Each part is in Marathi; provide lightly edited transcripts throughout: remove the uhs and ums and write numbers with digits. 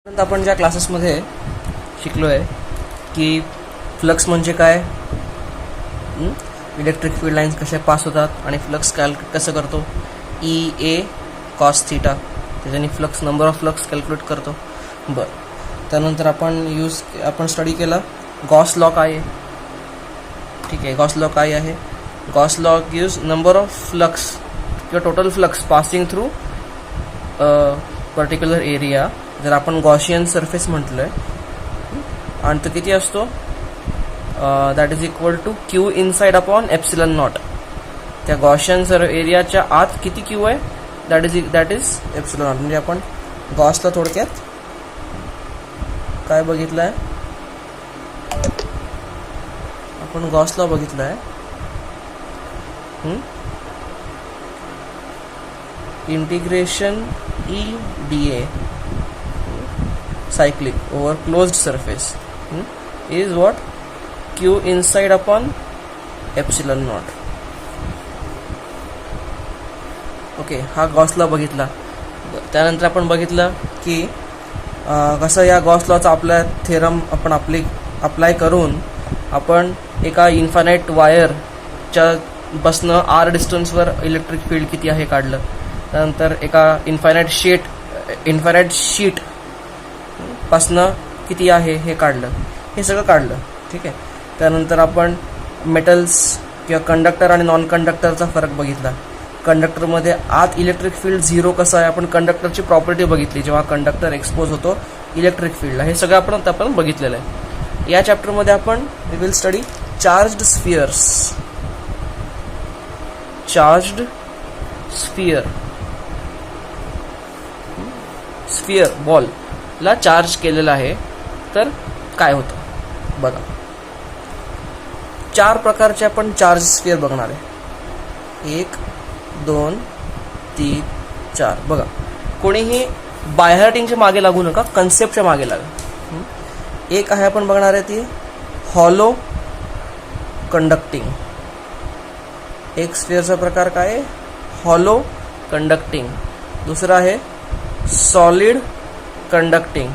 आपण ज्या क्लासेसमध्ये शिकलो आहे की फ्लक्स म्हणजे काय, इलेक्ट्रिक फील्ड लाईन्स कशा पास होतात आणि फ्लक्स कॅल्क्युलेट कसं करतो, ई ए कॉस थीटा, त्याच्याने flux number of flux calculate करतो. बरं, त्यानंतर आपण स्टडी केला गॉस लॉ काय आहे. ठीक आहे, गॉस लॉ काय आहे. Gauss law gives number of flux किंवा total flux passing through particular area. जर आपण गॉशियन सरफेस म्हटलं आहे आणि तो किती असतो, that is equal to Q inside upon epsilon not. त्या गॉशियन एरियाच्या आत किती क्यू आहे, दॅट इज एप्सिलॉन नॉट. म्हणजे आपण गॉसला थोडक्यात काय बघितलं आहे, आपण गॉसला बघितलं आहे integration E D A cyclic over closed surface is what, q inside upon epsilon naught. Okay, हा गॉस लॉ बघितला. त्यानंतर आपण बघितलं की कसं या गॉस लॉचा आपला थेरम आपण अप्लाय करून आपण एका इन्फानाइट वायरच्या बसनं आर डिस्टन्सवर इलेक्ट्रिक फील्ड किती आहे काढलं. त्यानंतर एका इन्फानाइट शीट पासनं किती आहे हे काढलं, हे सगळं काढलं. ठीक आहे, त्यानंतर आपण मेटल्स किंवा कंडक्टर आणि नॉन कंडक्टरचा फरक बघितला. कंडक्टरमध्ये आत इलेक्ट्रिक फील्ड झिरो कसं आहे, आपण कंडक्टरची प्रॉपर्टी बघितली जेव्हा कंडक्टर एक्सपोज होतो इलेक्ट्रिक फील्डला. हे सगळं आपण बघितलेलं आहे. या चॅप्टरमध्ये आपण we will study charged spheres. Charged sphere ball ला चार्ज केलेला आहे तर काय होतं बघा. 4 प्रकारचे आपण चार्ज स्फिअर बघणार आहे. 1 2 3 4. बघा, कोणीही बायहार्टिंगच्या मागे लागू नका, कन्सेप्टच्या मागे लागा. एक आहे आपण बघणार आहे ती हॉलो कंडक्टिंग. एक स्फिअरचा प्रकार काय आहे, हॉलो कंडक्टिंग. दुसरा आहे सॉलिड कंडक्टिंग,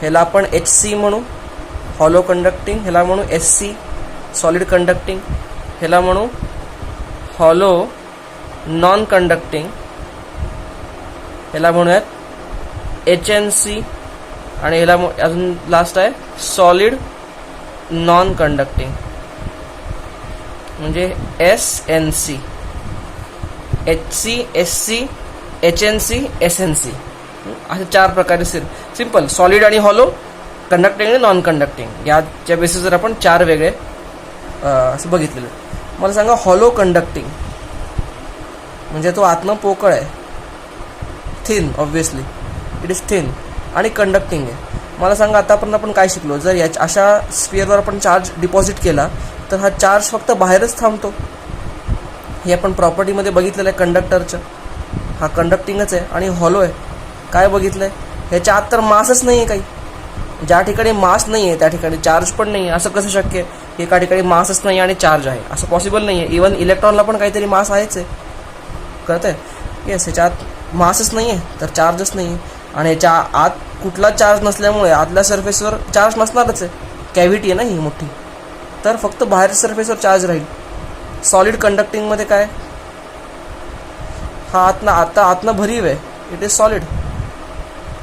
ह्याला आपण HC म्हणू. हॉलो कंडक्टिंग ह्याला म्हणू SC. सॉलिड कंडक्टिंग ह्याला म्हणू हॉलो नॉन कंडक्टिंग, ह्याला म्हणूयात HNC. आणि ह्याला अजून लास्ट आहे सॉलिड नॉन कंडक्टिंग म्हणजे SNC. HC SC HNC SNC असे 4 प्रकारे सिंपल सॉलिड आणि हॉलो, कंडक्टिंग आणि नॉन कंडक्टिंग, याच्या बेसिसवर आपण 4 वेगळे असं बघितलेलं. मला सांगा हॉलो कंडक्टिंग म्हणजे तो आतनं पोकळ आहे, thin, obviously it is thin, आणि कंडक्टिंग आहे. मला सांगा आतापर्यंत आपण काय शिकलो, जर अशा स्फिअरवर आपण चार्ज डिपॉझिट केला तर हा चार्ज फक्त बाहेरच थांबतो. हे आपण प्रॉपर्टीमध्ये बघितलेलं आहे कंडक्टरचं. हा कंडक्टिंगच आहे आणि हॉलो आहे. काय बघितलंय, ह्याच्या आत तर मासच नाही आहे काही. ज्या ठिकाणी मास नाही आहे त्या ठिकाणी चार्ज पण नाही आहे. असं कसं शक्य आहे, एका ठिकाणी मासच नाही आणि चार्ज आहे, असं पॉसिबल नाही आहे. इव्हन इलेक्ट्रॉनला पण काहीतरी मास आहेच आहे, कळतंय. येस, ह्याच्या आत मासच नाही आहे तर चार्जच नाही आहे. आणि ह्याच्या आत कुठला चार्ज नसल्यामुळे आतल्या सरफेसवर चार्ज नसणारच आहे, कॅव्हिटी आहे ना ही मोठी, तर फक्त बाहेरच्या सरफेसवर चार्ज राहील. सॉलिड कंडक्टिंगमध्ये काय, हा आतनं भरीव आहे, इट इज सॉलिड.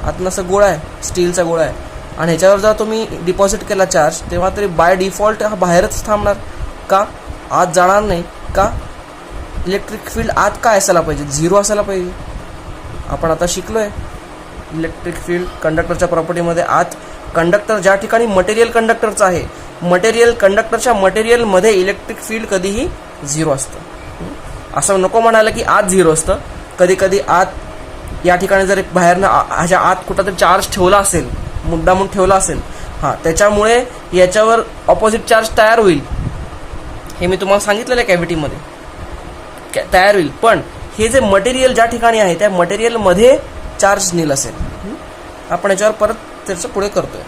आतनं असं गोळा आहे, स्टीलचा गोळा आहे, आणि ह्याच्यावर जर तुम्ही डिपॉझिट केला चार्ज तेव्हा तरी बाय डिफॉल्ट हा बाहेरच थांबणार. का, आत जाणार नाही. का, इलेक्ट्रिक फील्ड आत काय असायला पाहिजे, 0 असायला पाहिजे. आपण आता शिकलोय इलेक्ट्रिक फील्ड कंडक्टरच्या प्रॉपर्टीमध्ये आत कंडक्टर ज्या ठिकाणी मटेरियल कंडक्टरचं आहे, मटेरियल कंडक्टरच्या मटेरियलमध्ये इलेक्ट्रिक फील्ड कधीही 0 असतं. असं नको म्हणायला की आत 0 असतं. कधी कधी आत या ठिकाणी जर बाहेरनं ह्याच्या आत कुठं तरी चार्ज ठेवला असेल, मुद्दामून ठेवला असेल, त्याच्यामुळे याच्यावर ऑपोजिट चार्ज तयार होईल. हे मी तुम्हाला सांगितलेलं आहे, कॅव्हिटीमध्ये तयार होईल. पण हे जे मटेरियल ज्या ठिकाणी आहे त्या मटेरियलमध्ये चार्ज नील असेल. आपण याच्यावर परत त्याचं पुढे करतोय.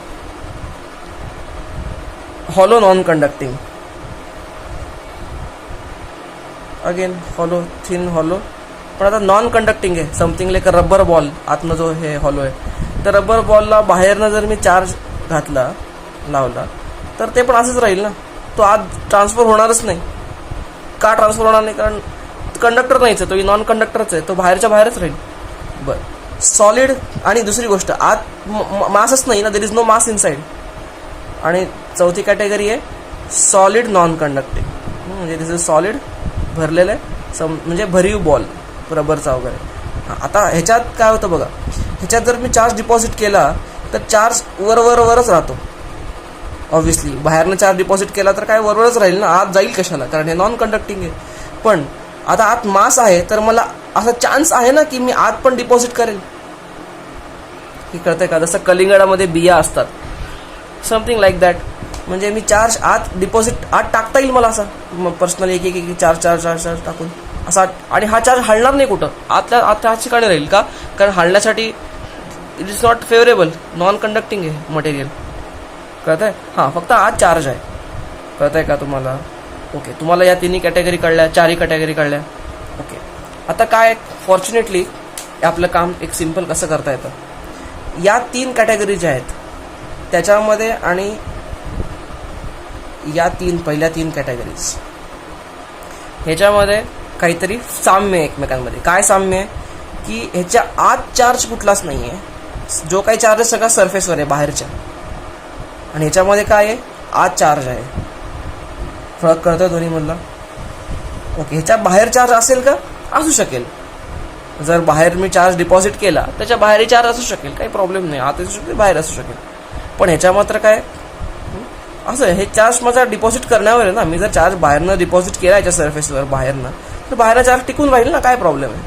Hollow non conducting, again hollow, thin hollow, पण आता नॉन कंडक्टिंग आहे, समथिंग लाईक रबर बॉल, आतनं जो हे हॉलो आहे, तर रबर बॉलला बाहेरनं जर मी चार्ज घातला लावला तर ते पण असंच राहील ना, तो आत ट्रान्सफर होणारच नाही. का ट्रान्सफर होणार नाही? कारण कंडक्टर नाहीच आहे, तो नॉन कंडक्टरच आहे, तो बाहेरच्या बाहेरच राहील. बरं, सॉलिड. आणि दुसरी गोष्ट, आत मासच नाही ना, there is no mass inside. आणि चौथी कॅटेगरी आहे सॉलिड नॉन कंडक्टिंग, म्हणजे दिस इज सॉलिड, भरलेलं आहे, म्हणजे भरीव बॉल रबरचा वगैरे. आता ह्याच्यात काय होतं बघा, ह्याच्यात जर मी चार्ज डिपॉझिट केला तर चार्ज वरच राहतो. ऑब्व्हियसली बाहेरनं चार्ज डिपॉझिट केला तर काय वरवरच राहील ना, आत जाईल कशाला, कारण हे नॉन कंडक्टिंग आहे. पण आता आत मास आहे तर मला असा चान्स आहे ना की मी आत पण डिपॉझिट करेल. हे कळतंय का? जसं कलिंगडामध्ये बिया असतात, समथिंग लाईक दॅट. म्हणजे मी चार्ज आत डिपॉझिट आत टाकता येईल मला, असा पर्सनली एक चार्ज टाकून असा. आणि हा चार्ज हलणार नाही कुठं, आतल्या ठिकाणी राहील. का? कारण हलण्यासाठी it is not favourable, non conducting आहे मटेरियल. कळतंय? हां, फक्त आत चार्ज आहे. कळतंय का तुम्हाला? ओके, तुम्हाला या तिन्ही कॅटेगरी कळल्या, चारही कॅटेगरी कळल्या. ओके, आता काय, फॉर्च्युनेटली आपलं काम एक सिम्पल कसं करता येतं, या 3 कॅटेगरी ज्या आहेत त्याच्यामध्ये आणि या पहिल्या 3 कॅटेगरीज ह्याच्यामध्ये काहीतरी साम्य आहे एकमेकांमध्ये. काय साम्य आहे की ह्याच्या आत चार्ज कुठलाच नाही आहे, जो काही चार्ज आहे सगळा सरफेसवर आहे बाहेरच्या. आणि ह्याच्यामध्ये काय आहे, आत चार्ज आहे. फरक कळतोय दोन्हीमधला? ओके, ह्याच्या बाहेर चार्ज असेल का? असू शकेल. जर बाहेर मी चार्ज डिपॉझिट केला त्याच्या बाहेरही चार्ज असू शकेल, काही प्रॉब्लेम नाही, आत असू शकेल, बाहेर असू शकेल. पण ह्याच्या मात्र काय असं, हे चार्ज माझा डिपॉझिट करण्यावर आहे ना. मी जर चार्ज बाहेरनं डिपॉझिट केला याच्या सरफेसवर बाहेरनं, तर बाहेरचा चार्ज टिकून राहील ना, काय प्रॉब्लेम आहे.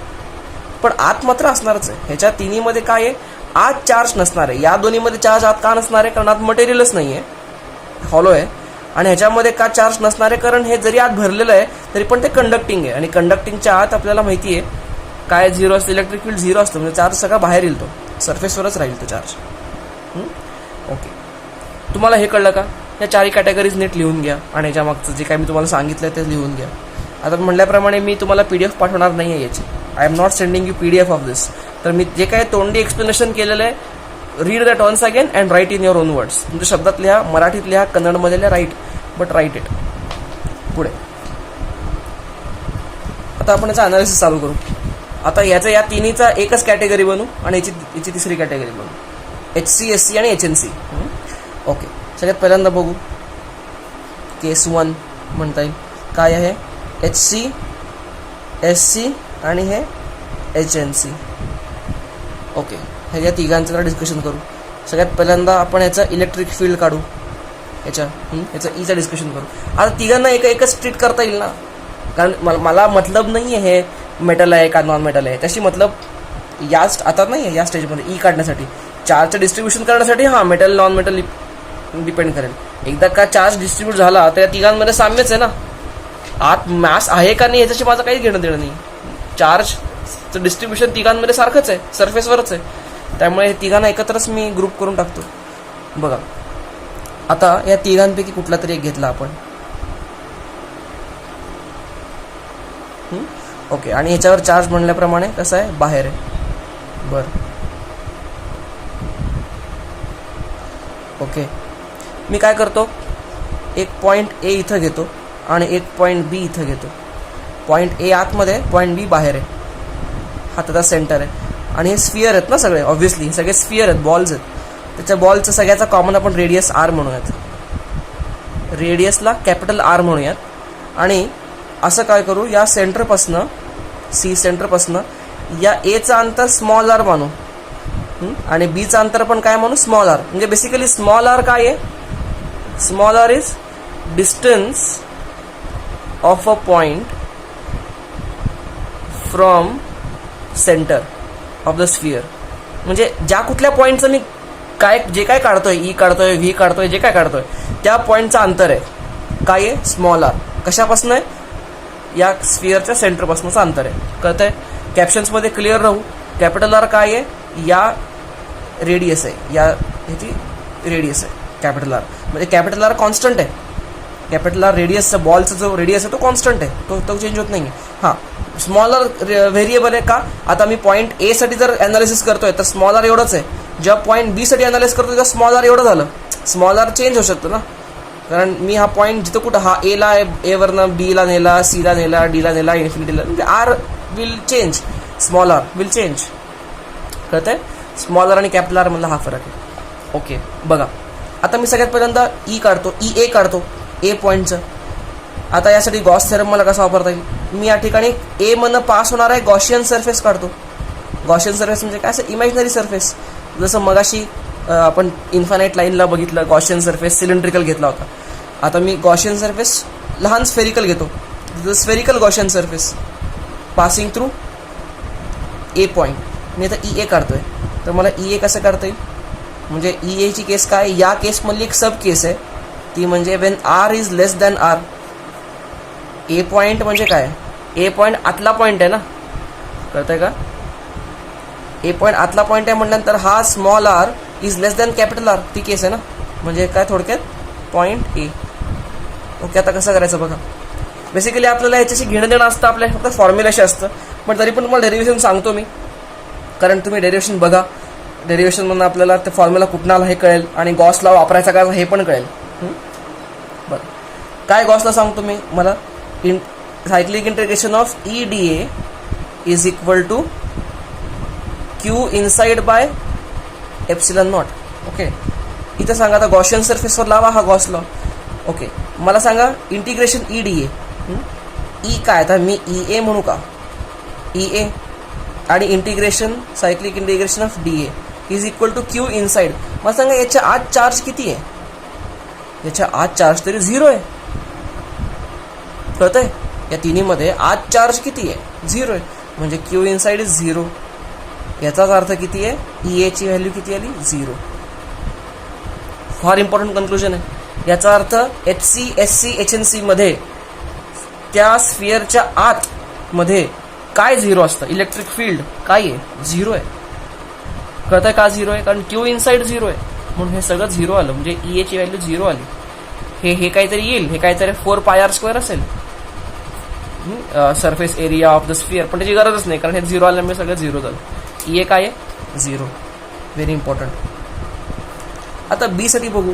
पण आत मात्र असणारच आहे. ह्याच्या तिन्हीमध्ये काय आहे, आत चार्ज नसणार आहे. या दोन्हीमध्ये चार्ज आत का नसणार आहे? कारण आत मटेरियलच नाही आहे, हॉलो आहे. आणि ह्याच्यामध्ये का चार्ज नसणार आहे? कारण हे जरी आत भरलेलं आहे तरी पण ते कंडक्टिंग आहे. आणि कंडक्टिंगच्या आत आपल्याला माहिती आहे काय, 0 असतं, इलेक्ट्रिक फील्ड 0 असतं, म्हणजे चार्ज सगळा बाहेर येईल, तो सरफेसवरच राहील तो चार्ज. ओके, तुम्हाला हे कळलं का? या 4 कॅटेगरीज नीट लिहून घ्या आणि याच्या मागचं जे काही मी तुम्हाला सांगितलं ते लिहून घ्या. आता म्हटल्याप्रमाणे मी तुम्हाला PDF पाठवणार नाही आहे याची. I am not sending you PDF of this. तर मी जे काही तोंडी एक्सप्लेनेशन केलेलं आहे, read that once again and write in your own words. तुमच्या शब्दात लिहा, मराठीत लिहा, कन्नडमध्ये लिहा, बट राईट इट. पुढे आता आपण याचा अनालिसिस चालू करू. आता या तिन्हीचा एकच कॅटेगरी बनवू आणि याची तिसरी कॅटेगरी बनवू, HC, SC आणि HNC. ओके, सगळ्यात पहिल्यांदा बघू केस 1 म्हणता येईल. काय आहे? HC, SC आणि हे HNC. ओके, ह्या तिघांचं जरा डिस्कशन करू. सगळ्यात पहिल्यांदा आपण याचं इलेक्ट्रिक फील्ड काढू, याचं ईचं डिस्कशन करू. आता तिघांना एकच ट्रीट करता येईल ना, कारण मला मतलब नाही आहे हे मेटल आहे का नॉन मेटल आहे, त्याशी मतलब आता नाही आहे या स्टेजमध्ये. काढण्यासाठी, चार्जचं डिस्ट्रीब्युशन करण्यासाठी हां मेटल नॉन मेटल डिपेंड करेल. एकदा का चार्ज डिस्ट्रीब्यूट झाला तर या तिघांमध्ये साम्यच आहे ना. आत मॅस आहे का नाही याच्याशी माझं काही घेणं देणं नाही. चार्जचं डिस्ट्रीब्युशन तिघांमध्ये सारखंच आहे, सरफेसवरच आहे. त्यामुळे हे तिघांना एकत्रच मी ग्रुप करून टाकतो. बघा, आता या तिघांपैकी कुठला तरी एक घेतला आपण. ओके, आणि ह्याच्यावर चार्ज म्हणल्याप्रमाणे कसं आहे, बाहेर आहे. बरं, ओके, मी काय करतो, एक पॉईंट A इथं घेतो आणि एक पॉईंट B इथं घेतो. पॉईंट A आतमध्ये, पॉईंट B बाहेर आहे. हा त्याचा सेंटर आहे. आणि हे स्फिअर आहेत ना सगळे, ऑब्व्हियसली सगळे स्फिअर आहेत, बॉल्स आहेत. त्याच्या बॉलचं सगळ्याचा कॉमन आपण रेडियस R म्हणूयात. रेडियसला कॅपिटल R म्हणूयात. आणि असं काय करू, या सेंटरपासनं, C सेंटरपासनं या Aचं अंतर स्मॉल r मानू आणि Bचं अंतर पण काय म्हणू, स्मॉल r. म्हणजे बेसिकली स्मॉल r काय आहे, small r is distance of a point from centre of the sphere. म्हणजे ज्या कुठल्या पॉईंटचं मी जे काय काढतोय, E काढतोय, V काढतोय, जे काय काढतोय त्या पॉईंटचं अंतर आहे काय आहे, स्मॉल r. कशापासून आहे, या स्फिअरच्या सेंटरपासूनचं अंतर आहे. कळतंय? कॅप्शन्समध्ये क्लिअर राहू. कॅपिटल R काय आहे, या रेडियस आहे, या ह्याची रेडियस आहे कॅपिटल R. म्हणजे कॅपिटल R कॉन्स्टंट आहे. कॅपिटल R रेडियसचा, बॉलचा जो रेडियस आहे तो कॉन्स्टंट आहे, तो चेंज होत नाही. हां, स्मॉलर व्हेरिएबल आहे का? आता मी पॉईंट ए साठी जर अनालिसिस करतोय तर स्मॉल आर एवढंच आहे. जेव्हा पॉईंट बी साठी अनालिसिस करतोय तेव्हा स्मॉल आर एवढं झालं. स्मॉल आर चेंज होऊ शकतं ना, कारण मी हा पॉईंट जिथं कुठं हा एला ए वरनं बीला नेला, सीला नेला, डीला नेला, इन्फिनिटीला, म्हणजे R will change, small R will change. कळतंय? स्मॉल आर आणि कॅपिटल आर मधला हा फरक आहे. ओके, बघा आता मी सगळ्यात पहिल्यांदा ई काढतो, ई ए काढतो, ए पॉईंटचं. आता यासाठी गॉस थेरम मला कसा वापरता येईल? मी या ठिकाणी ए मधनं पास होणार आहे गॉशियन सरफेस काढतो. गॉशियन सरफेस म्हणजे काय? असं इमॅजिनरी सरफेस. जसं मगाशी आपण इन्फानाइट लाईनला बघितलं, गॉशियन सरफेस सिलेंड्रिकल घेतला होता. आता मी गॉशियन सरफेस लहान स्फेरिकल घेतो, spherical Gaussian surface passing through a point. मी आता ई ए काढतोय, तर मला ई ए कसं काढता येईल? म्हणजे ई एची केस काय? या केसमधली एक सब केस आहे, ती म्हणजे when R is less than R. A point म्हणजे काय? ए पॉईंट आतला पॉईंट आहे ना, कळतंय का? ए पॉईंट आतला पॉईंट आहे म्हटल्यानंतर हा small R is less than capital R, ती केस आहे ना. म्हणजे काय थोडक्यात पॉईंट ए. ओके, आता कसं करायचं बघा. बेसिकली आपल्याला याच्याशी घेणं देणं असतं, आपल्या फक्त फॉर्म्युलाशी असतं, पण तरी पण तुम्हाला डेरिव्हेशन सांगतो मी, कारण तुम्ही डेरिव्हेशन बघा. डेरिव्हेशनमधून आपल्याला ते फॉर्म्युला कुठं आला हे कळेल, आणि गॉसला वापरायचा का हे पण कळेल. बरं, काय गॉसला सांगतो मी? मला cyclic integration of E D A is equal to Q inside by epsilon not. Okay, इथं सांगा आता गॉशियन सरफेसवर लावा हा गॉस लॉ. ओके, मला सांगा इंटिग्रेशन ई डी ए. ई काय? आता मी ई ए म्हणू का? ई ए आणि integration cyclic integration of D A is equal to Q inside. मला सांगा याच्या आत चार्ज किती आहे? याच्या आत चार्ज तरी 0 आहे. कळतंय? या तिन्हीमध्ये आत चार्ज किती आहे? 0 आहे. म्हणजे क्यू इनसाइड इज 0. याचाच अर्थ किती आहे? ई एची व्हॅल्यू किती आली? 0. फार इम्पॉर्टंट कन्क्लुजन आहे. याचा अर्थ H C, S C, H N C मध्ये त्या स्फिअरच्या आत मध्ये काय 0 असतं? इलेक्ट्रिक फील्ड काय आहे? 0 आहे. कळतंय का 0 आहे? कारण क्यू इनसाइड 0 आहे, म्हणून हे सगळं 0 आलं. म्हणजे ई एची व्हॅल्यू 0 आली. हे काहीतरी येईल, हे काहीतरी 4πr² असेल surface area of the sphere, पण त्याची गरजच नाही, कारण हे 0 आल्यामुळे सगळं 0 झालं. ई ए काय आहे? 0. Very important. आता बी साठी बघू.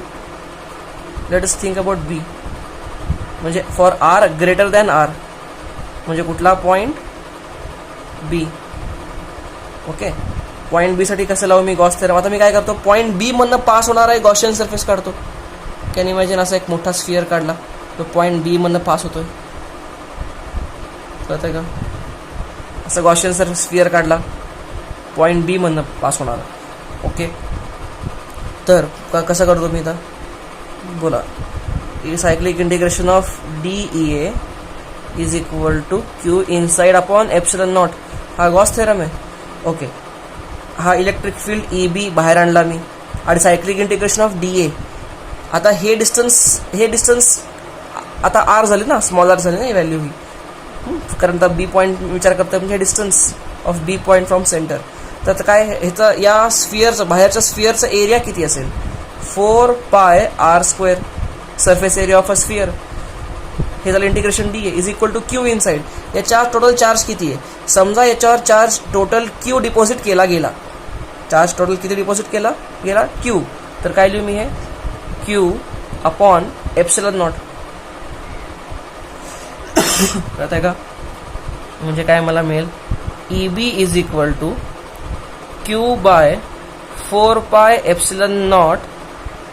Let us think about B. म्हणजे for R greater than R, म्हणजे कुठला point? B. Okay, point B साठी कसं लावू मी गॉस थेरम? आता मी काय करतो, पॉईंट बी मधनं पास होणार आहे गॉशियन सरफेस काढतो. कॅन इमॅजिन असा एक मोठा स्फिअर काढला, तो पॉईंट बी मधनं पास होतोय. कळतंय का? असं गॉशियन सरफेस स्फिअर काढला, पॉईंट बी मधनं पास होणार. ओके, तर कसं करतो मी? आता बोला. Cyclic integration of D E A is equal to Q inside upon epsilon not. हा गॉस थेरम आहे. ओके, हा इलेक्ट्रिक फील्ड ई बी बाहेर आणला मी, आणि cyclic integration of D A. आता हे डिस्टन्स आता आर झाली ना, स्मॉल आर झाली ना ही व्हॅल्यू ही, कारण आता बी पॉईंट विचार करता म्हणजे distance of B point from centre. तर आता काय ह्याचं, या स्फिअरचं, बाहेरच्या स्फिअरचं एरिया किती असेल? 4πr², surface area of a sphere. हे झालं integration D A is equal to Q inside. याच्यावर टोटल चार्ज किती आहे? समजा याच्यावर चार्ज टोटल क्यू डिपॉझिट केला गेला. चार्ज टोटल किती डिपॉझिट केला गेला? क्यू. तर काय लिहू मी? हे क्यू अपॉन एप्सिलॉन नॉट. कळत आहे का? म्हणजे काय मला मिळेल? E B is equal to Q by 4πε0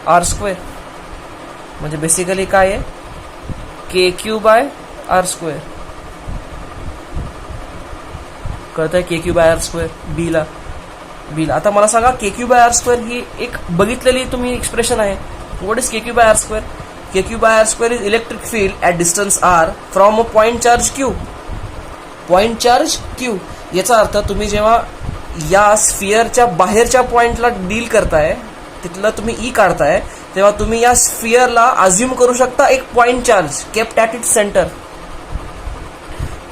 r². म्हणजे बेसिकली काय आहे? K Q by r². कळतंय? K Q by r². बीला आता मला सांगा, के क्यू बाय r² ही एक बघितलेली तुम्ही एक्सप्रेशन आहे. What is K Q by r²? K Q by r² is electric field at distance r from a point charge Q. Point charge Q. याचा अर्थ तुम्ही जेव्हा या स्फिअरच्या बाहेरच्या पॉइंटला डील करताय, तिथलं तुम्ही ई काढताय, तेव्हा तुम्ही या स्फिअरला अज्युम करू शकता एक point charge kept at its centre.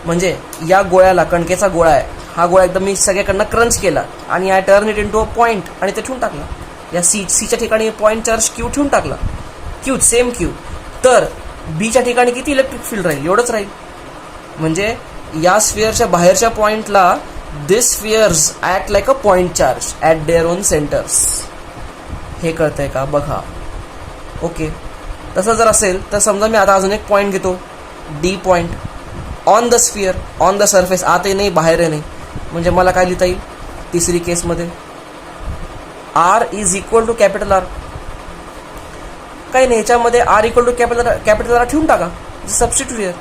म्हणजे या गोळ्याला, कणकेचा गोळा आहे, हा गोळा एकदम मी सगळ्याकडनं क्रंच केला आणि I turn it into a point आणि ते ठेवून टाकला. या सीच्या ठिकाणी पॉइंट चार्ज क्यू ठेवून टाकला. Q same Q. तर बीच्या ठिकाणी किती इलेक्ट्रिक फील्ड राहील? एवढंच राहील. म्हणजे या स्फिअरच्या बाहेरच्या पॉइंटला these spheres act like a point charge at their own centres. हे कळतंय का बघा. ओके, तसं जर असेल तर समजा मी आता अजून एक पॉईंट घेतो, D point on the sphere, on the surface, आतही नाही बाहेरही नाही. म्हणजे मला काय लिहिता येईल तिसरी केसमध्ये, R is equal to capital R. काही नाही, ह्याच्यामध्ये R equal to capital R ठेवून टाका, substitute here.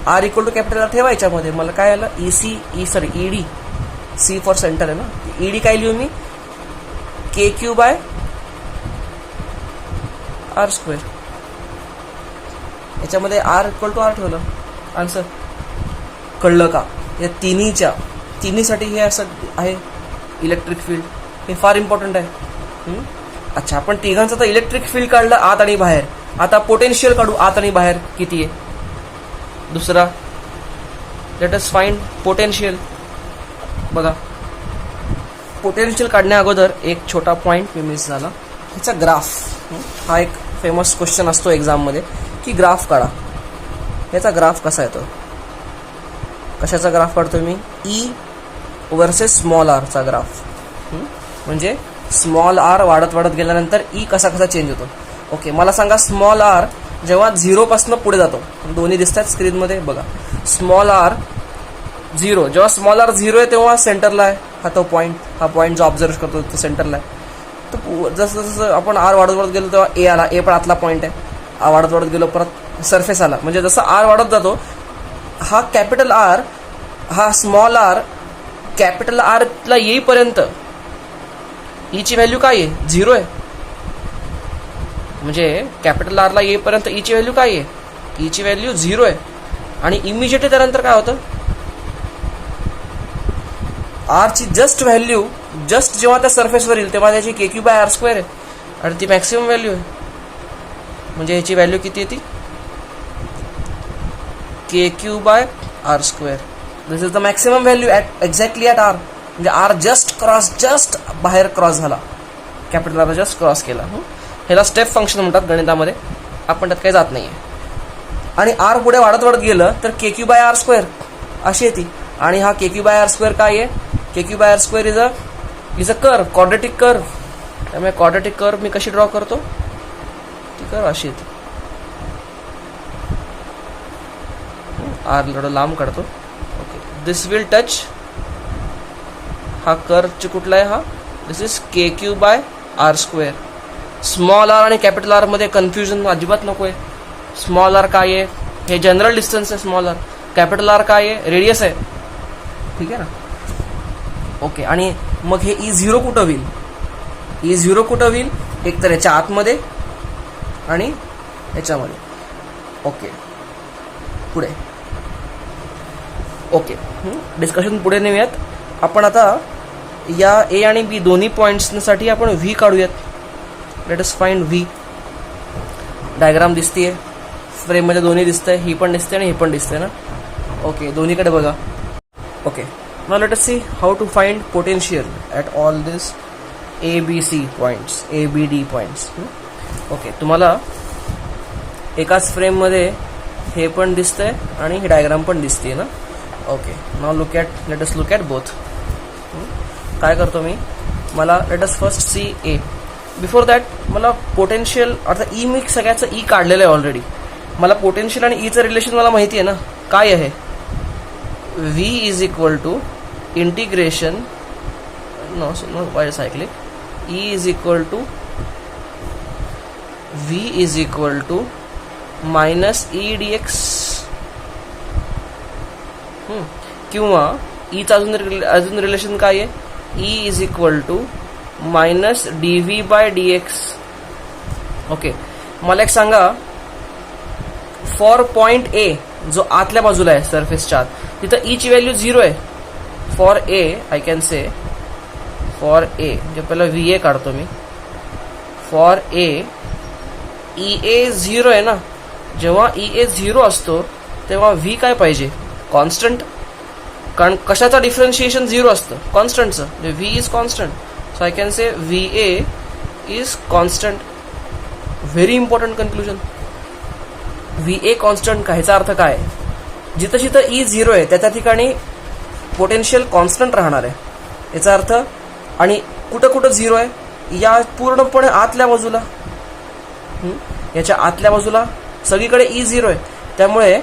R equal to capital R ठेवा याच्यामध्ये. मला काय आलं, ईडी, सी फॉर सेंटर आहे ना. ईडी काय लिहू मी, K Q by R square. याच्यामध्ये आर इक्वल टू आर ठेवलं, आन्सर. कळलं का? या तिन्हीसाठी हे असं आहे इलेक्ट्रिक फील्ड. हे फार इम्पॉर्टंट आहे. अच्छा, आपण तिघांचं तर इलेक्ट्रिक फील्ड काढलं आत आणि बाहेर. आता पोटेन्शियल काढू आत आणि बाहेर किती आहे. दुसरा, लेट अस फाइंड पोटेन्शियल. बघा, पोटेन्शियल काढण्या अगोदर एक छोटा पॉइंट मी मिस झाला. ह्याचा ग्राफ, हा एक फेमस क्वेश्चन असतो एक्झाममध्ये की ग्राफ काढा. ह्याचा ग्राफ कसा येतो, कशाचा ग्राफ काढतो मी, ई वर्सेस स्मॉल आर चा ग्राफ. म्हणजे स्मॉल आर वाढत गेल्यानंतर ई कसा चेंज होतो. ओके, मला सांगा, स्मॉल आर जेव्हा 0 पासून पुढे जातो, दोन्ही दिसतात स्क्रीनमध्ये बघा. स्मॉल आर 0, जेव्हा स्मॉल आर 0 आहे तेव्हा सेंटरला आहे हा तो पॉईंट. हा पॉईंट जो ऑब्झर्व करतो तो सेंटरला आहे. तर जसं जसं आपण आर वाढत गेलो तेव्हा ए आला, ए पण आतला पॉईंट आहे. वाढत गेलो परत सरफेस आला. म्हणजे जसं आर वाढत जातो, हा कॅपिटल आर, हा स्मॉल आर कॅपिटल आरला येईपर्यंत ईची व्हॅल्यू काय आहे, 0 आहे. म्हणजे कॅपिटल आरला येईपर्यंत ईची व्हॅल्यू काय आहे, ईची व्हॅल्यू 0 आहे. आणि इमिजिएटली त्यानंतर काय होतं, आरची जस्ट व्हॅल्यू जस्ट जेव्हा त्या सरफेसवर येईल तेव्हा त्याची के क्यू बाय आर स्क्वेअर आहे आणि ती मॅक्सिमम व्हॅल्यू आहे. म्हणजे ह्याची व्हॅल्यू किती येते, K Q by R square. This is the maximum value at exactly at R. म्हणजे आर जस्ट बाहेर क्रॉस झाला, कॅपिटल आर जस्ट क्रॉस केला. ह्याला स्टेप फंक्शन म्हणतात गणितामध्ये, आपण त्यात काही जात नाही आहे. आणि आर पुढे वाढत गेलं तर K Q by R square अशी येते. आणि हा K Q by R square काय आहे, K Q by R square is a curve, quadratic curve. त्यामुळे क्वाड्रेटिक कर्व मी कशी ड्रॉ करतो, ती कर्व अशी येते. आर थोडं लांब काढतो. ओके, दिस विल टच, हा कर्व कुठला आहे, हा this is K Q by R square. Small R आणि कॅपिटल आर मध्ये कन्फ्युजन अजिबात नको आहे. स्मॉल आर काय आहे, हे जनरल डिस्टन्स आहे स्मॉल आर. कॅपिटल आर काय आहे, रेडियस आहे. ठीक आहे ना. ओके, आणि मग हे E0 कुठं होईल, E0 कुठं होईल, एक तर याच्या आतमध्ये आणि याच्यामध्ये. ओके, पुढे. ओके, डिस्कशन पुढे नेऊयात आपण. आता या ए आणि बी दोन्ही पॉईंट्ससाठी आपण व्ही काढूयात. Let us find V. Diagram दिसतीये फ्रेममध्ये, दोन्ही दिसतंय, ही पण दिसते आणि हे पण दिसतंय ना. ओके, दोन्हीकडे बघा. Okay, now let us see how to find potential at all this ABC points, ABD points. Okay, तुम्हाला एकाच फ्रेममध्ये हे पण दिसतंय आणि ही डायग्राम पण दिसते ना. Okay, now let us look at both. काय करतो मी, मला let us first see A. Before that मला पोटेन्शियल, अर्थात ई मी सगळ्याचं ई काढलेलं आहे ऑलरेडी. मला पोटेन्शियल आणि ईचं रिलेशन मला माहिती आहे ना. काय आहे, V is equal to integration, no why cyclic, E is equal to V is equal to minus E D X. किंवा ईचं अजून रिलेशन काय आहे, E is equal to minus D V by D X. Okay, मला एक सांगा, फॉर पॉइंट ए जो आतल्या बाजूला आहे सरफेसच्या आत, तिथं ईची व्हॅल्यू 0 आहे. For a I can say, for a जे पहिला व्ही ए काढतो मी. फॉर ए ई ए 0 आहे ना. जेव्हा ई ए 0 असतो तेव्हा व्ही काय पाहिजे, कॉन्स्टंट. कारण कशाचा डिफरन्शिएशन 0 असतं, कॉन्स्टंटचं. V is constant. So I can say V A is constant. Very important conclusion. V A constant का, ह्याचा अर्थ काय, जिथं जिथं ई झिरो आहे त्या ठिकाणी पोटेन्शियल कॉन्स्टंट राहणार आहे. याचा अर्थ, आणि कुठं कुठं झिरो आहे, या पूर्णपणे आतल्या बाजूला, याच्या आतल्या बाजूला सगळीकडे ई झिरो आहे. त्यामुळे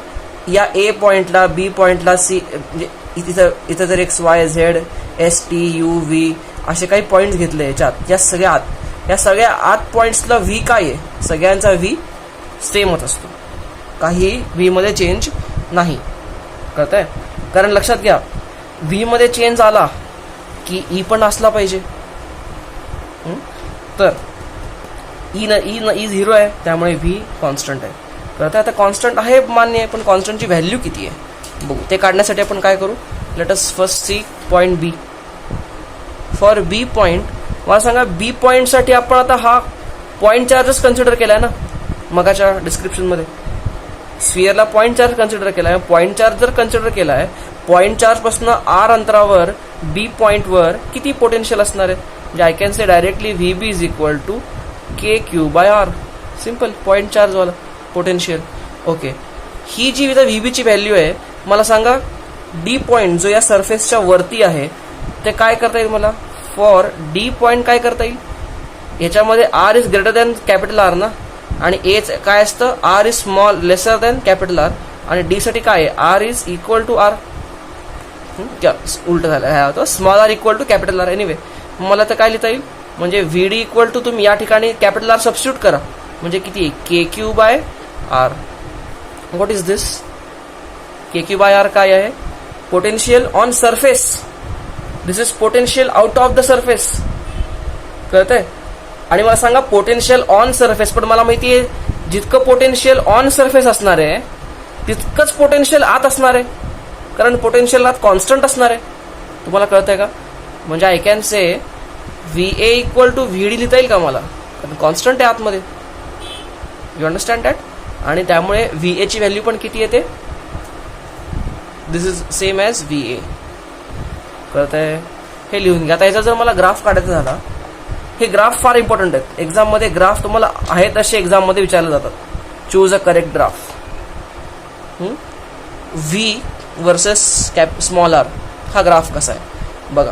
या ए पॉइंटला, बी पॉइंटला, सी म्हणजे इथं जर x Y Z S T U V असे काही पॉईंट्स घेतले याच्यात, या सगळ्या आत पॉईंट्सला व्ही काय आहे, सगळ्यांचा व्ही सेमच असतो, काही व्ही मध्ये चेंज नाही. कळतंय? कारण लक्षात घ्या, व्ही मध्ये चेंज आला की ई पण असला पाहिजे. तर ई झिरो आहे त्यामुळे व्ही कॉन्स्टंट आहे. कळतंय? आता कॉन्स्टंट आहे मान्य आहे, पण कॉन्स्टंटची व्हॅल्यू किती आहे बघू. ते काढण्यासाठी आपण काय करू, let us first see point B. For B point मला सांगा, बी पॉईंटसाठी आपण आता हा पॉईंट चार्जच कन्सिडर केलाय ना मगाच्या डिस्क्रिप्शनमध्ये. स्फिअरला पॉईंट चार्ज कन्सिडर केलाय. पॉईंट चार्ज जर कन्सिडर केलाय, पॉईंट चार्ज पासून आर अंतरावर बी पॉईंटवर किती पोटेन्शियल असणार आहे, म्हणजे I can say directly V B is equal to K Q by R. Simple, point चार्जवाला पोटेन्शियल. ओके, ही जी इथं व्ही बीची व्हॅल्यू आहे, मला सांगा डी पॉईंट जो या सरफेसच्या वरती आहे ते काय करता येईल मला. फॉर डी पॉईंट काय करता येईल, याच्यामध्ये R is greater than capital R ना, आणि ए काय असतं, R is small lesser than capital R, आणि डी साठी काय आहे, R is equal to R. उलट झालं, हा होतं small R equal to capital R. Anyway मला तर काय लिहिता येईल, म्हणजे व्ही डी इक्वल टू, तुम्ही या ठिकाणी कॅपिटल आर सबस्टिट्यूट करा, म्हणजे किती, K Q by R. What is this, K Q by R काय आहे, potential on surface. This is potential out of the surface. कळतंय? आणि मला सांगा पोटेन्शियल ऑन सरफेस, पण मला माहिती आहे जितकं पोटेन्शियल ऑन सरफेस असणार आहे तितकंच पोटेन्शियल आत असणार आहे, कारण पोटेन्शियल आत कॉन्स्टंट असणार आहे. तुम्हाला कळतंय का? म्हणजे I can say V A equal to V D लिहिता येईल का मला, कारण कॉन्स्टंट आहे आतमध्ये. You understand that? आणि त्यामुळे व्ही ए ची व्हॅल्यू पण किती येते, this is same as V A. कळतंय? हे लिहून घ्या. आता याचा जर मला ग्राफ काढायचा झाला, हे ग्राफ फार इम्पॉर्टंट आहेत एक्झाममध्ये. ग्राफ तुम्हाला आहे तसे एक्झाममध्ये विचारले जातात. Choose a correct graph. V versus small R हा ग्राफ कसा आहे बघा.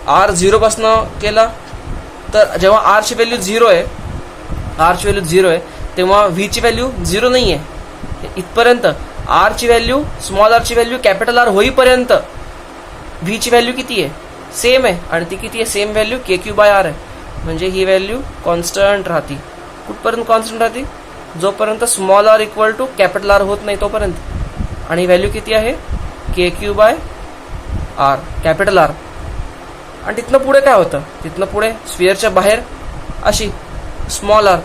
आर झिरो पासनं केला तर जेव्हा आर ची व्हॅल्यू झिरो आहे, तेव्हा व्ही ची व्हॅल्यू झिरो नाही आहे इथपर्यंत. आर ची व्हॅल्यू, स्मॉल आर ची व्हॅल्यू कॅपिटल आर होईपर्यंत व्ही ची व्हॅल्यू किती आहे, सेम आहे. आणि ती किती आहे, same value K Q by R आहे. म्हणजे ही व्हॅल्यू कॉन्स्टंट राहते. कुठपर्यंत कॉन्स्टंट राहते, जोपर्यंत small R equal to capital R होत नाही तोपर्यंत. आणि व्हॅल्यू किती आहे, K Q by R, capital R. आणि तिथनं पुढे काय होतं, तिथनं पुढे स्फिअरच्या बाहेर अशी स्मॉल आर,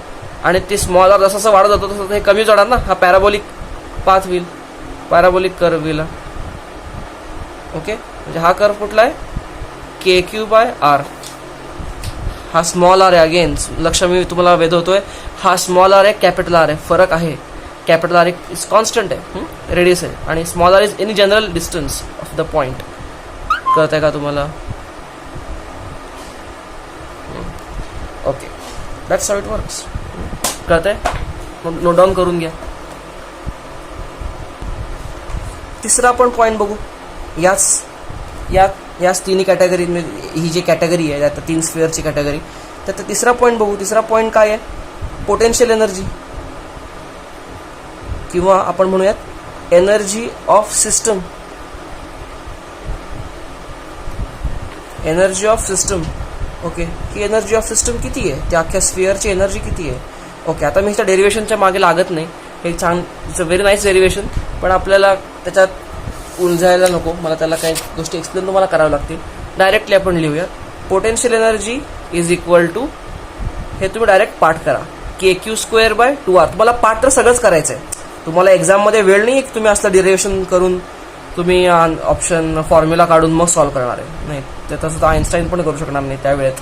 आणि ते स्मॉल आर जसं वाढत जातो तसं हे कमी होणार ना. हा parabolic path wheel, parabolic curve wheel. Okay, म्हणजे हा कर्व कुठला आहे, के क्यू बाय आर. हा स्मॉल आर आहे. अगेन लक्ष मी तुम्हाला वेधवतोय, हा स्मॉल आर आहे, कॅपिटल आर आहे. फरक आहे, कॅपिटल आर इज कॉन्स्टंट आहे, रेडियस आहे, आणि small R is any general distance of the point. कळत आहे का तुम्हाला? Okay, that's how it works. कळत आहे? नोट डाऊन करून घ्या. तिसरा आपण पॉईंट बघू. याच तिन्ही कॅटेगरी, ही जी कॅटेगरी आहे आता तीन स्फिअरची कॅटेगरी, तर तिसरा पॉईंट बघू. तिसरा पॉईंट काय आहे, पोटेन्शियल एनर्जी, किंवा आपण म्हणूयात energy of system. Energy of system. Okay, की एनर्जी ऑफ सिस्टम किती आहे, त्या अख्ख्या स्फिअरची एनर्जी किती आहे. ओके, आता मी त्या डेरिव्हेशनच्या मागे लागत नाही. हे छान, it's a very nice derivation, पण आपल्याला त्याच्यात उलझायला नको. मला त्याला काही गोष्टी एक्सप्लेन तुम्हाला कराव्या लागतील. डायरेक्टली आपण लिहूया. Potential energy is equal to, हे तुम्ही डायरेक्ट पाठ करा, के क्यू स्क्वेअर बाय 2r. तुम्हाला पाठ तर सगळंच करायचं आहे. तुम्हाला एक्झाममध्ये वेळ नाही की तुम्ही असलं डेरिव्हेशन करून तुम्ही ऑप्शन फॉर्म्युला काढून मग सॉल्व्ह करणार आहे. नाही, ते तसं तर आईन्स्टाईन पण करू शकणार नाही त्या वेळेत.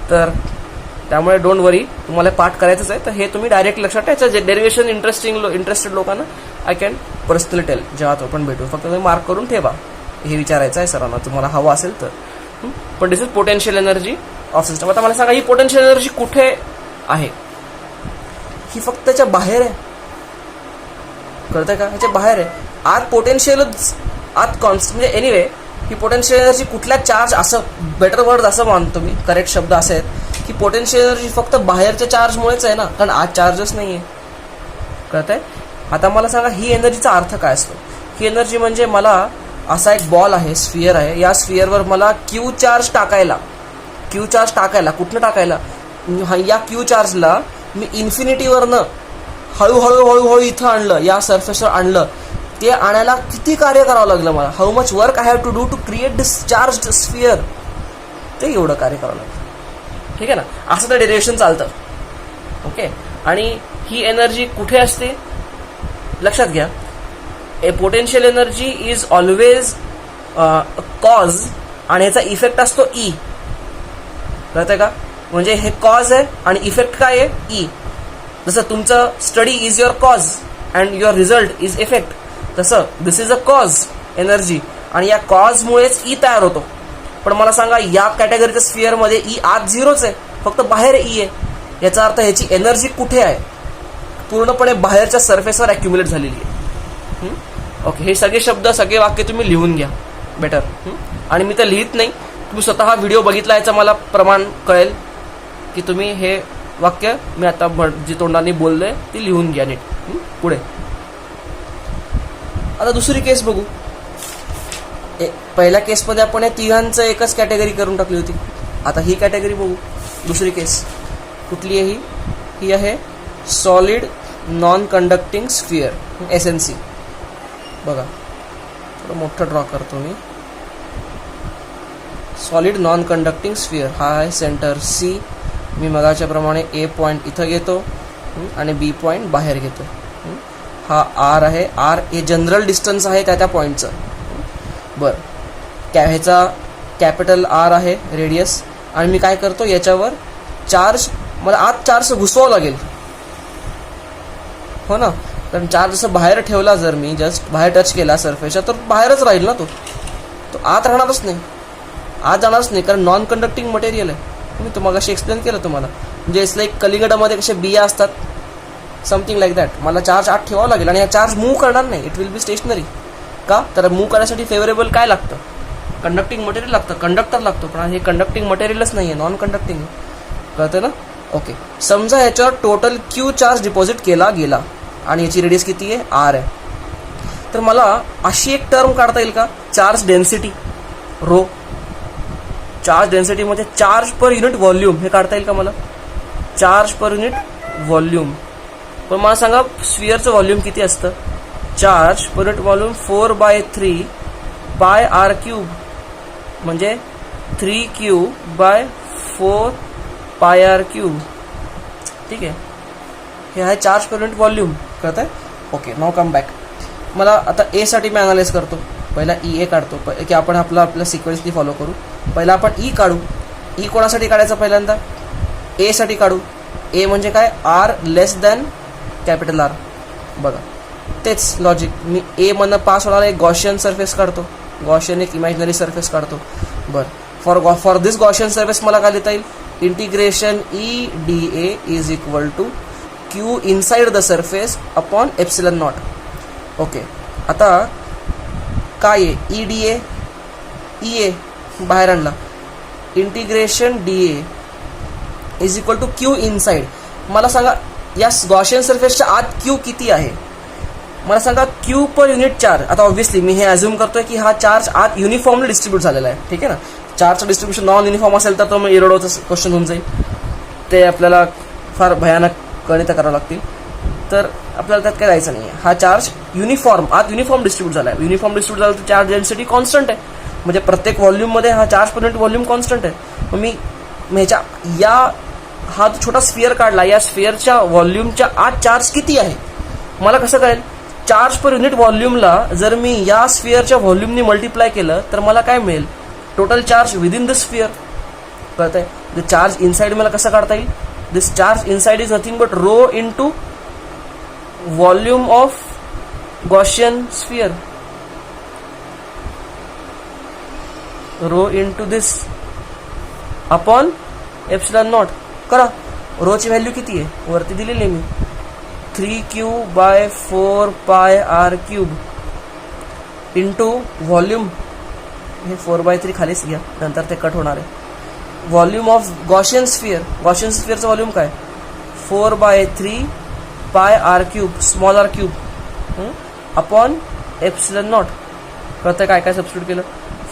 तर त्यामुळे डोंट वरी, तुम्हाला पाठ करायचंच आहे. तर हे तुम्ही डायरेक्ट लक्षात ठेवायचं. जे डेरिव्हेशन इंटरेस्टेड लोकांना आय कॅन पर्सनली टेल, जेव्हा तो पण भेटू, फक्त तुम्ही मार्क करून ठेवा. हे विचारायचं आहे सरांना, तुम्हाला हवं असेल तर. पण this is potential energy of system. आता मला सांगा, ही पोटेन्शियल एनर्जी कुठे आहे? ही फक्त त्याच्या बाहेर आहे. कळतंय का, ह्याच्या बाहेर आहे. आत पोटेन्शियलच आत कॉन्स्टंट, म्हणजे एनिवे ही पोटेन्शियल एनर्जी कुठल्या चार्ज, असं बेटर वर्ड असं मानतो मी, करेक्ट शब्द असे आहेत की पोटेन्शियल एनर्जी फक्त बाहेरच्या चार्जमुळेच आहे ना, कारण आत चार्जच नाही आहे. कळतंय. आता मला सांगा ही एनर्जीचा अर्थ काय असतो. ही एनर्जी म्हणजे मला असा एक बॉल आहे, स्फिअर आहे, या स्फिअरवर मला क्यू चार्ज टाकायला कुठनं टाकायला, या क्यू चार्जला मी इन्फिनिटीवरनं हळूहळू इथं आणलं, या सरफेसवर आणलं. ते आणायला किती कार्य करावं लागलं मला, how much work I have to do to create this charge sphere, ते एवढं कार्य करावं लागतं. ठीक आहे ना, असं तर डेरिव्हेशन चालतं. ओके. आणि ही एनर्जी कुठे असते लक्षात घ्या. A potential energy is always cause आणि ह्याचा इफेक्ट असतो ई. कळतंय का, म्हणजे हे कॉज आहे आणि इफेक्ट काय आहे ई. जसं तुमचं study is your cause and your result is effect, तसं दिस इज अ कॉज एनर्जी आणि या कॉजमुळेच ई तयार होतो. पण मला सांगा या कॅटेगरीच्या स्फिअरमध्ये ई आत झिरोच आहे, फक्त बाहेर ई आहे. याचा अर्थ ह्याची एनर्जी कुठे आहे, पूर्णपणे बाहेरच्या सरफेसवर अॅक्युम्युलेट झालेली आहे. ओके. हे सगळे शब्द सगळे वाक्य तुम्ही लिहून घ्या बेटर. आणि मी तर लिहित नाही, तुम्ही स्वतः व्हिडिओ बघितला याचं मला प्रमाण कळेल की तुम्ही हे वाक्य मी आता जी तोंडाने बोललोय ती लिहून घ्या नीट. पुढे आता दुसरी केस बघू. पहिल्या केसमध्ये आपण या तिघांचं एकच कॅटेगरी करून टाकली होती. आता ही कॅटेगरी बघू. दुसरी केस कुठली आहे ही आहे solid non conducting sphere, SNC. बघा थोडं मोठं ड्रॉ करतो मी. सॉलिड नॉन कंडक्टिंग स्फिअर हा आहे सेंटर C. मी मगाच्या प्रमाणे A पॉईंट इथं घेतो आणि B पॉईंट बाहेर घेतो. हा R आहे. R हे जनरल डिस्टन्स आहे त्या पॉईंटचं. बरं, ह्याचा कॅपिटल R आहे रेडियस. आणि मी काय करतो, याच्यावर चार्ज, मला आत चार्ज घुसवावं लागेल हो ना, कारण चार्ज जसं बाहेर ठेवला, जर मी जस्ट बाहेर टच केला सरफेसच्या तर बाहेरच राहील ना, तो आत राहणारच नाही, आत जाणारच नाही, कारण नॉन कंडक्टिंग मटेरियल आहे. मी तुम्हाला अशी एक्सप्लेन केलं तुम्हाला, म्हणजे इट्स लाईक कलिंगडामध्ये कशा बिया असतात, समथिंग लाईक दॅट. मला चार्ज आत ठेवावं लागेल आणि हा चार्ज मूव्ह करणार नाही, इट विल बी स्टेशनरी. का तर मूव्ह करण्यासाठी फेवरेबल काय लागतं, कंडक्टिंग मटेरियल लागतं, कंडक्टर लागतो. पण हे कंडक्टिंग मटेरियलच नाही आहे, नॉन कंडक्टिंग आहे. कळतं ना. ओके. समजा ह्याच्यावर टोटल क्यू चार्ज डिपॉझिट केला गेला आणि याची रेडियस किती आहे R आहे. तर मला अशी एक टर्म काढता येईल का, चार्ज डेन्सिटी रो. चार्ज डेन्सिटीमध्ये चार्ज पर युनिट व्हॉल्यूम हे काढता येईल का मला, चार्ज पर युनिट व्हॉल्यूम. पण मला सांगा स्फिअरचं व्हॉल्यूम किती असतं, charge per unit volume 4/3 by R cube, म्हणजे 3Q बाय 4 पाय R क्यूब. ठीक आहे, हे आहे चार्ज पर युनिट व्हॉल्यूम. कळत आहे. ओके. नाव कम बॅक. मला आता ए साठी मी अनालाइज करतो. पहिला EA काढतो की आपण आपल्या सिक्वेन्सनी फॉलो करू. पहिला आपण E काढू. E कोणासाठी काढायचा, पहिल्यांदा ए साठी काढू. ए म्हणजे काय, R लेस दॅन कॅपिटल R. बघा तेच लॉजिक. मी ए मधनं पास होणारा एक गॉशियन सरफेस काढतो, गॉशियन एक इमॅजिनरी सरफेस काढतो. बरं, फॉर दिस गॉशियन सरफेस मला काय लिहिता येईल, integration EDA is equal to Q inside the surface upon epsilon not. Okay. आता काय आहे, EA बाहेर आणला, integration DA is equal to Q inside. मला सांगा या गॉशियन सरफेसच्या आत Q किती आहे, मला सांगा Q पर युनिट चार्ज. आता ऑब्व्हियसली मी हे अज्युम करतोय की हा चार्ज आत युनिफॉर्मली डिस्ट्रीब्यूट झालेला आहे. ठीक आहे ना. चार्जचं डिस्ट्रीब्युशन नॉन युनिफॉर्म असेल तर मग इरोडोचं क्वेश्चन होऊन जाईल, ते आपल्याला फार भयानक गणितं करावं लागतील. तर आपल्याला त्यात काय जायचं नाही. हा चार्ज आत युनिफॉर्म डिस्ट्रीब्यूट झाला आहे. युनिफॉर्म डिस्ट्रीब्यूट झाला तर चार्ज डेन्सिटी कॉन्स्टंट आहे, म्हणजे प्रत्येक व्हॉल्यूममध्ये हा charge per unit volume constant आहे. मग मी हा छोटा स्फिअर काढला, या स्फिअरच्या व्हॉल्यूमच्या आत चार्ज किती आहे मला कसं कळेल, चार्ज पर युनिट व्हॉल्यूमला जर मी या स्फिअरच्या व्हॉल्यूमनी मल्टिप्लाय केलं तर मला काय मिळेल, total charge within the sphere. कळत आहे. द चार्ज इनसाइड मला कसं काढता येईल, this charge inside is nothing but rho into volume of Gaussian sphere, rho into this upon epsilon naught. करा, रोची व्हॅल्यू किती आहे वरती दिलेली आहे मी, 3q bye 4 pi R cube into volume, हे 4/3 खालीच घ्या, नंतर ते कट होणार आहे. Volume of Gaussian sphere, Gaussian स्फिअरचं व्हॉल्यूम काय 4/3 pi R cube small R cube upon epsilon naught. कळतं काय काय सबस्टिट्यूट केलं.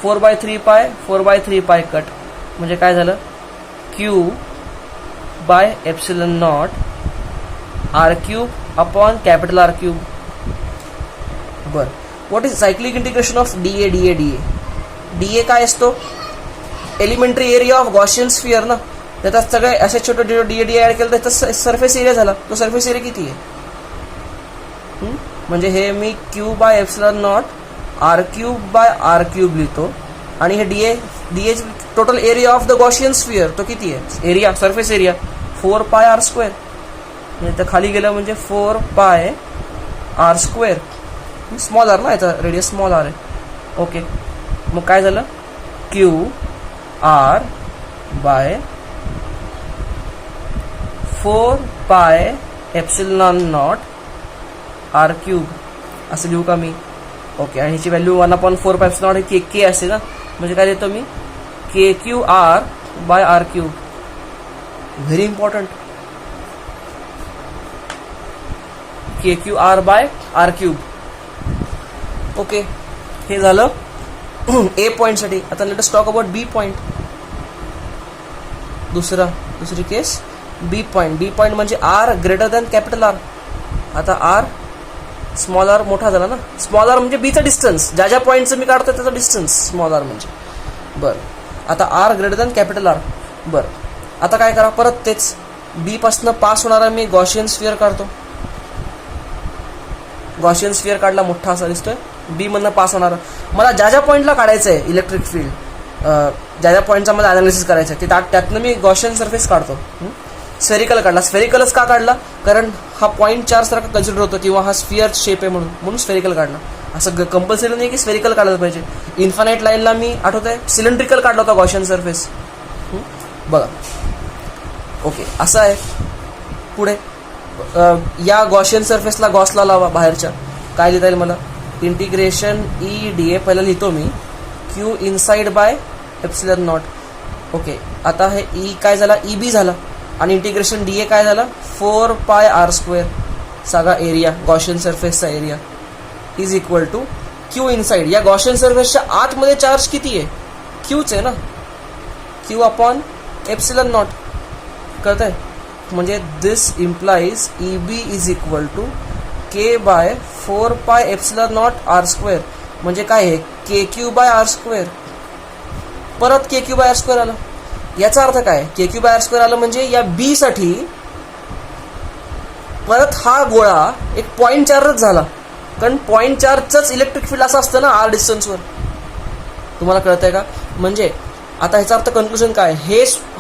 4/3 पाय कट म्हणजे काय झालं Q by epsilon naught R cube upon capital R cube. बर, what is cyclic integration of DA DA DA. DA काय असतो elementary area of Gaussian sphere ना, त्याच्यात सगळे असे छोटे डीए डीए ऍड केलं तर त्याचा सरफेस एरिया झाला. तो सरफेस एरिया किती आहे म्हणजे हे मी Q by epsilon naught R cube by R cube लिहितो आणि हे DA total area of the Gaussian sphere तो किती आहे area surface area 4 pi R square. म्हणजे तर खाली गेलं म्हणजे 4 pi R square. Small R ना, याचा रेडियस स्मॉल आर आहे. ओके, मग काय झालं Q R bye 4 pi epsilon naught R cube असं लिहू का मी. ओके, आणि ह्याची व्हॅल्यू 1/4 पाय एप्सिलॉन नॉट के असते ना, म्हणजे काय देतो मी K Q R by R cube. Very important, K Q R by R cube. Okay, हे झालं ए पॉइंटसाठी. आता let us talk about B point. दुसरी case B point. B point म्हणजे R greater than capital R. आता आर स्मॉल आर मोठा झाला ना, स्मॉल आर म्हणजे बीचा डिस्टन्स, ज्या ज्या पॉईंटचं मी काढतो त्याचा डिस्टन्स स्मॉल आर म्हणजे. बरं, आता R greater than capital R. बरं, आता काय करा परत तेच बी पासनं पास होणारा मी गॉशियन स्फिअर काढतो. गॉशियन स्फिअर काढला मोठा असा दिसतोय. बी मधनं पास होणारा मला ज्या ज्या पॉईंटला काढायचं आहे इलेक्ट्रिक फील्ड, ज्या ज्या पॉईंटचा मला अनालिसिस करायचं आहे त्यातनं मी गॉशियन सरफेस काढतो. स्फेरिकल काढला. स्फेरिकलच का काढला कारण हा पॉईंट चार्ज सारखा कन्सिडर होतो किंवा हा स्फिअर शेप आहे म्हणून स्फेरिकल काढला. असं कंपल्सरी नाही की स्फेरिकल काढलं पाहिजे. इन्फानाइट लाईनला मी आठवत आहे सिलेंड्रिकल काढला होता गॉशियन सरफेस. बघा, ओके, असं आहे. पुढे या गॉशियन सरफेसला गॉसला लावा बाहेरच्या. काय लिहिता येईल मला इंटिग्रेशन ई डी ए पहिला लिहितो मी Q inside by epsilon not. Okay, आता हे ई काय झाला ई बी झाला आणि इंटिग्रेशन डी ए काय झालं 4 पाय आर स्क्वेअर. सगळा एरिया गॉशियन सरफेसचा area is equal to Q inside. या गॉशियन सरफेसच्या आतमध्ये चार्ज किती आहे क्यूच आहे ना, क्यू अपॉन एप्सिलॉन नॉट. कळतंय म्हणजे this implies E B is equal to K by 4 pi epsilon naught R square. म्हणजे काय आहे K Q by R square. परत K Q by R square आलं. याचा अर्थ काय K Q by R square आलं म्हणजे या बी साठी परत हा गोळा एक पॉइंट चार्जच झाला. कारण पॉइंट चार्जच इलेक्ट्रिक फील्ड असं असतं ना आर डिस्टन्सवर. तुम्हाला कळतंय का. म्हणजे आता ह्याचा अर्थ कन्क्लुजन काय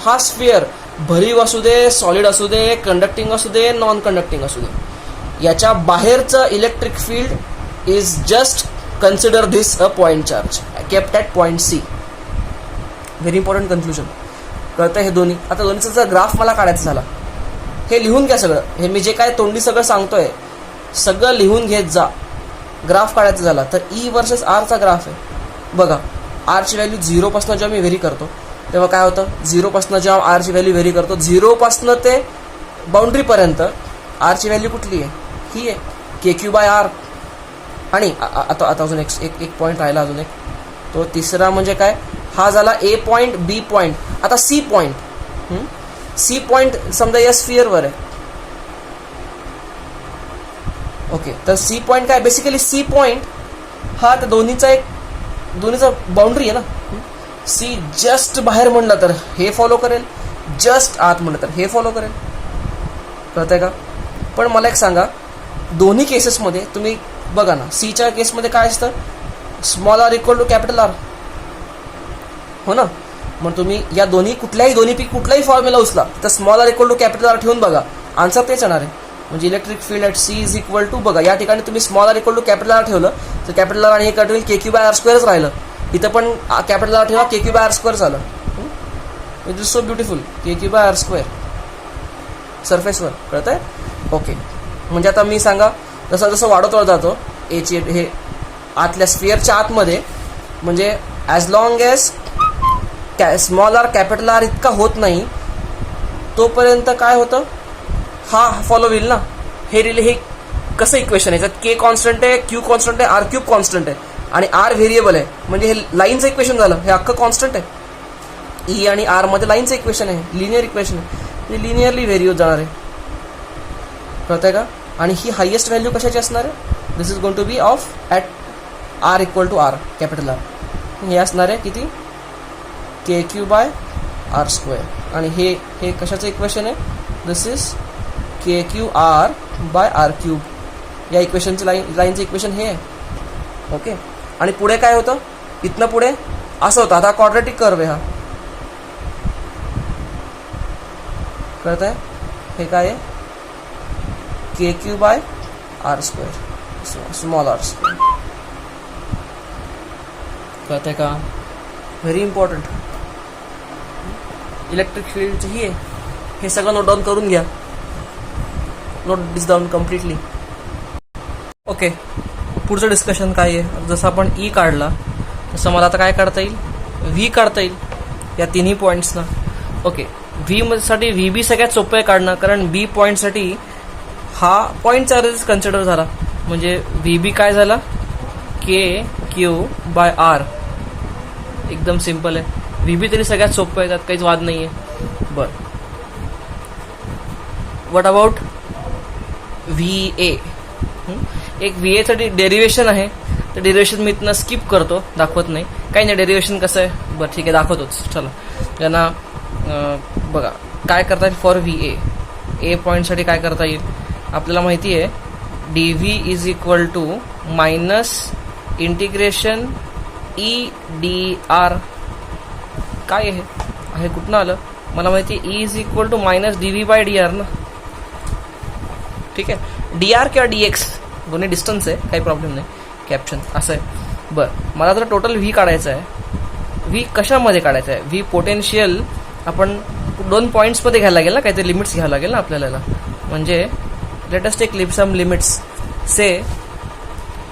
हा स्फिअर भरीव असू दे सॉलिड असू दे कंडक्टिंग असू दे नॉन कंडक्टिंग असू दे, याच्या बाहेरचं electric field is just consider this a point charge kept at point C. Very important conclusion. कळतं हे दोन्ही. आता दोन्हीचा जर ग्राफ मला काढायचा झाला हे लिहून घ्या सगळं. हे मी जे काय तोंडी सगळं सांगतोय सगळं लिहून घेत जा. ग्राफ काढायचा झाला तर ई वर्सेस आरचा ग्राफ आहे. बघा आरची व्हॅल्यू 0 पासून जेव्हा मी व्हेरी करतो तेव्हा काय होतं 0 पासून जेव्हा आरची व्हॅल्यू व्हेरी करतो 0 पासून ते बाउंड्रीपर्यंत आरची व्हॅल्यू कुठली आहे ही आहे के क्यू बाय आर. आणि आता अजून एक पॉईंट राहिला अजून एक तो तिसरा म्हणजे काय हा झाला ए पॉईंट बी पॉईंट. आता सी पॉईंट समजा या स्फिअरवर आहे. ओके, तर सी पॉईंट काय बेसिकली सी पॉईंट हा तर दोन्हीचा बाउंड्री आहे ना. सी जस्ट बाहेर म्हणलं तर हे फॉलो करेल, जस्ट आत म्हणलं तर हे फॉलो करेल. कळतंय का. पण मला एक सांगा दोन्ही केसेसमध्ये तुम्ही बघा ना सीच्या केसमध्ये काय असतं small R equal to capital R हो ना. मग तुम्ही या दोन्हीपैकी कुठलाही फॉर्म्युला उचला तर small R equal to capital R ठेवून बघा आन्सर तेच येणार आहे. म्हणजे electric field at C is equal to बघा या ठिकाणी तुम्ही small R equal to capital R ठेवलं तर कॅपिटल आर आणि हे कट होईल के क्यू बाय आर स्क्वेअरच राहिलं. इथं पण कॅपिटल आर ठेवा K Q by R square झालं. It is so beautiful K Q by R square सरफेसवर. कळतंय. ओके, म्हणजे आता मी सांगा, जसं जसं वाढत जातो एची हे आतल्या स्फिअरच्या आतमध्ये, म्हणजे as long as small R capital R इतका होत नाही तोपर्यंत काय होतं, हा फॉलो होईल ना. हे कसं इक्वेशन आहे, याच्यात के कॉन्स्टंट आहे, क्यू कॉन्स्टंट आहे, आर क्यूब कॉन्स्टंट आहे आणि आर व्हेरिएबल आहे. म्हणजे हे लाईनचं इक्वेशन झालं, हे अख्खं कॉन्स्टंट आहे. ई आणि आर मध्ये लाईनचं इक्वेशन आहे, लिनियर इक्वेशन आहे, हे लिनियरली व्हेरी होत जाणार आहे. कळतंय का. आणि ही हायेस्ट व्हॅल्यू कशाची असणार आहे, this is going to be of at R equal to R capital R. हे असणार आहे किती, K Q by R square. आणि हे कशाचं इक्वेशन आहे, this is K Q R by R cube. या इक्वेशनचं लाईनचं इक्वेशन हे आहे. ओके. आणि पुढे काय होतं, इथनं पुढे असं होतं. आता क्वाड्रेटिक कर्व आहे हा, कळत आहे. हे काय आहे, K Q by R square, small R square. कळत आहे का. Very important. इलेक्ट्रिक फील्डची ही आहे. हे सगळं नोट डाऊन करून घ्या, note this down completely. Okay. पुढचं डिस्कशन काय आहे, जसं आपण ई काढला तसं मला आता काय काढता येईल, व्ही काढता येईल या तिन्ही पॉईंट्सना. ओके. व्ही साठी व्ही बी सगळ्यात सोपं आहे काढणं, कारण बी पॉईंटसाठी हा पॉईंटचा ॲव्हरेज कन्सिडर झाला. म्हणजे व्ही बी काय झाला, के क्यू बाय आर. एकदम सिम्पल आहे. व्ही बी तरी सगळ्यात सोपं आहे, त्यात काहीच वाद नाही आहे. बरं, व्हॉट अबाउट व्ही ए. एक व्ही एसाठी डेरिव्हेशन आहे, तर डेरिव्हेशन मी इथनं स्किप करतो, दाखवत नाही. काही नाही, डेरिव्हेशन कसं आहे, बरं ठीक आहे दाखवतोच. चला त्यांना बघा काय करता येईल फॉर व्ही ए पॉईंटसाठी काय करता येईल. आपल्याला माहिती आहे D V is equal to minus integration E D R. काय आहे कुठनं आलं, मला माहिती आहे E is equal to minus D V by D R ना. ठीक आहे. डी आर किंवा डी एक्स दोन्ही डिस्टन्स आहे, काही प्रॉब्लेम नाही. कॅप्शन असं आहे. बरं, मला जर टोटल व्ही काढायचं आहे, व्ही कशामध्ये काढायचं आहे, व्ही पोटेन्शियल आपण 2 पॉईंट्समध्ये घ्यायला लागेल ना, काहीतरी लिमिट्स घ्यावं लागेल ना आपल्याला. म्हणजे let us take some limits. Say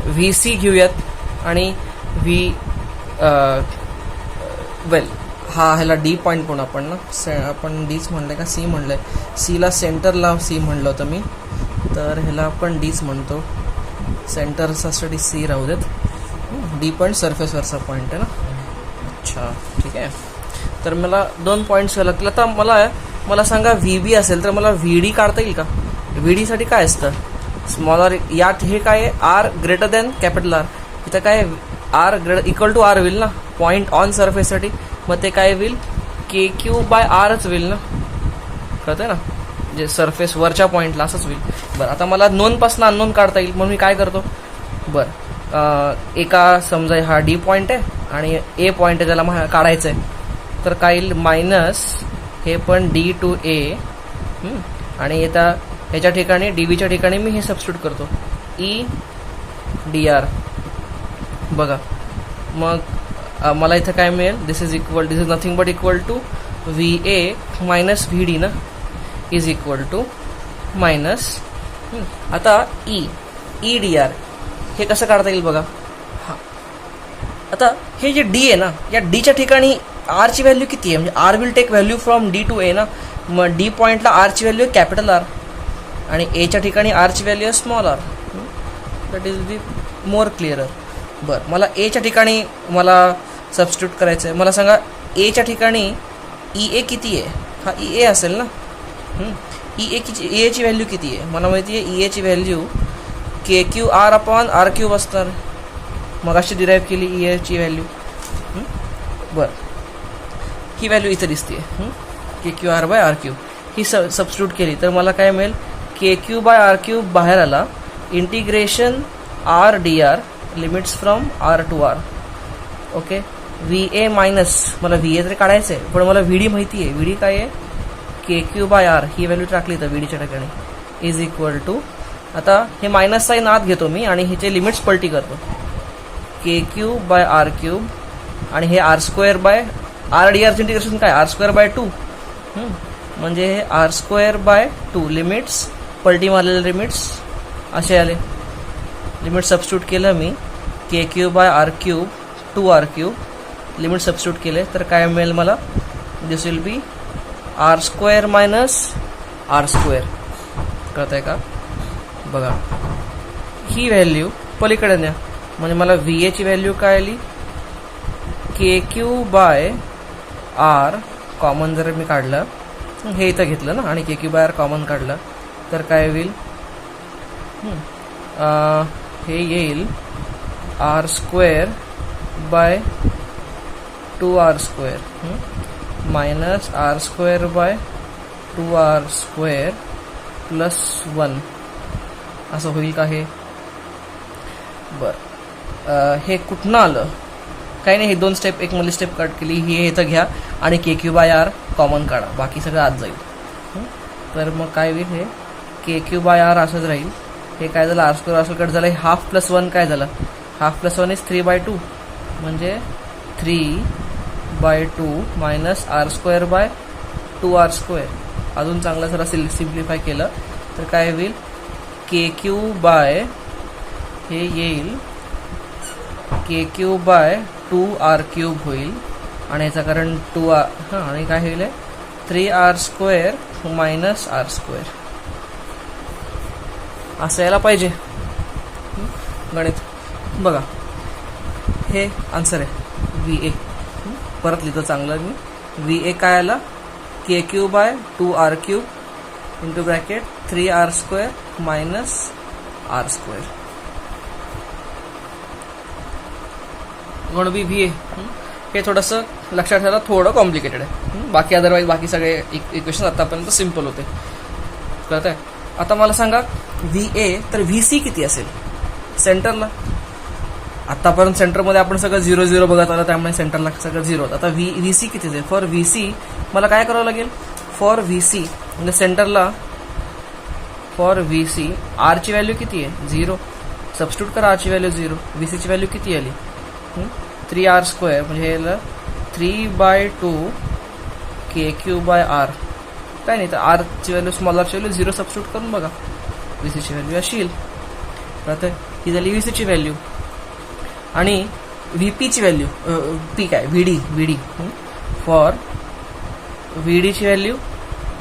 V C घेऊयात आणि व्ही वेल हा ह्याला डी पॉईंट म्हणून आपण ना, आपण डीच म्हणलंय का सी म्हणलंय, सीला सेंटरला सी म्हणलं होतं मी, तर ह्याला आपण डीच म्हणतो. सेंटरसाठी सी राहू देत. डी पॉईंट सरफेसवरचा पॉईंट आहे ना. अच्छा ठीक आहे. तर मला 2 पॉईंट्स घ्यावं लागतील. आता मला सांगा व्ही बी असेल तर मला व्ही डी काढता येईल का. व्ही डीसाठी काय असतं, स्मॉल आर. यात हे काय आहे, R greater than capital R. इथं काय आर इक्वल टू आर होईल ना पॉईंट ऑन सरफेससाठी. मग ते काय होईल, के क्यू बाय आरच होईल ना. कळतंय ना, जे सरफेस वरच्या पॉईंटला असंच होईल. बरं, आता मला नोनपासून अननोन काढता येईल, म्हणून मी काय करतो, बरं एका समजा हा डी पॉईंट आहे आणि ए पॉईंट आहे, त्याला काढायचं आहे. तर काय येईल, मायनस हे पण डी टू ए आणि आता ह्याच्या ठिकाणी डी व्हीच्या ठिकाणी मी हे सबस्टिट्यूट करतो, ई डी आर. बघा मग मला इथं काय मिळेल, this is nothing but equal to V A minus V D ना, इज इक्वल टू मायनस. आता ई डी आर हे कसं काढता येईल बघा. हां, आता हे जे डी आहे ना, या डीच्या ठिकाणी आरची व्हॅल्यू किती आहे, म्हणजे R will take value from D to A ना. मग डी पॉईंटला आरची व्हॅल्यू आहे कॅपिटल आर आणि एच्या ठिकाणी आरची व्हॅल्यू आहे small R. That is be more clearer. बरं, मला एच्या ठिकाणी मला सबस्टिट्यूट करायचं आहे. मला सांगा एच्या ठिकाणी ई ए किती आहे. हा ई ए असेल ना. ई एची व्हॅल्यू किती आहे, मला माहिती आहे ई एची value K Q R upon R cube असणार. मग अशी डिराईव्ह केली ई एची व्हॅल्यू. बरं, ही व्हॅल्यू इथं दिसते, K Q R by R cube. ही सबस्टिट्यूट केली तर मला काय मिळेल, K Q by R cube बाहेर आला, integration R D R, limits from R to R. Okay. V A minus, मला व्ही ए तरी काढायचं आहे पण मला व्ही डी माहिती आहे. व्ही डी काय आहे, K Q by R, he value टाकली तर व्ही डीच्या ठिकाणी इज इक्वल टू. आता हे मायनस साईन आत घेतो मी आणि ह्याचे लिमिट्स पलटी करतो, K Q by R cube आणि हे R square by R D आरचं इंटिग्रेशन काय, आर स्क्वेअर बाय 2. म्हणजे हे आर स्क्वेअर बाय 2 लिमिट्स पलटी मारलेले लिमिट्स असे आले. लिमिट सबस्टिट्यूट केलं मी, K cube by R cube 2r³ limit substitute केले तर काय मिळेल मला, दिस will be r² minus r². कळत आहे का? बघा ही व्हॅल्यू पलीकडे न्या, म्हणजे मला VA ची व्हॅल्यू काय आली, KQ बाय R कॉमन जर मी काढलं, हे इथं घेतलं ना आणि KQ बाय R कॉमन काढलं तर काय होईल, हे येईल r² bye 2r² minus r² bye 2r² plus 1 असं होईल का हे. बरं हे कुठनं आलं, काही नाही, हे 2 स्टेप, एक मधली स्टेप कट केली, हे इथं घ्या आणि KQ बाय R कॉमन काढा, बाकी सगळं आत जाईल. तर मग काय होईल, हे KQ बाय R असंच राहील. हे काय झालं, r² कट झालं, हाफ प्लस 1 काय झालं, हाफ प्लस 1 इज 3/2 म्हणजे 3/2 मायनस r² बाय 2r². अजून चांगलं जरा सिम्प्लिफाय केलं तर काय होईल, KQ बाय हे येईल KQ बाय 2r³ होईल आणि याचं कारण 2r आणि काय होईल 3r² मायनस r². असं यायला पाहिजे गणित. बघा हे आन्सर आहे VA. परत लिहितो चांगलं मी, VA काय आला, KQ by 2r³ into bracket 3r² minus r². Gonna be VA. हे थोडंसं लक्षात ठेवायला थोडं कॉम्प्लिकेटेड आहे, बाकी अदरवाईज बाकी सगळे इक्वेशन आतापर्यंत सिम्पल होते. कळत आहे? आता मला सांगा VA तर VC किती असेल सेंटरला. आतापर्यंत सेंटरमध्ये आपण सगळं 0 0 बघत आलं, त्यामुळे सेंटरला सगळं 0 होतं. आता VC किती असेल, फॉर VC मला काय करावं लागेल, फॉर VC म्हणजे सेंटरला फॉर VC R ची व्हॅल्यू किती आहे 0, सबस्टिट्यूट करा, R ची व्हॅल्यू 0, VC ची व्हॅल्यू किती आली 3r² म्हणजे याला 3/2 KQ बाय R. काय नाही तर R ची व्हॅल्यू स्मॉल R ची व्हॅल्यू 0 सबस्टिट्यूट करून बघा, VC ची व्हॅल्यू अशी येईल. ही झाली VC ची व्हॅल्यू. आणि VP ची व्हॅल्यू, P काय VD फॉर VD ची व्हॅल्यू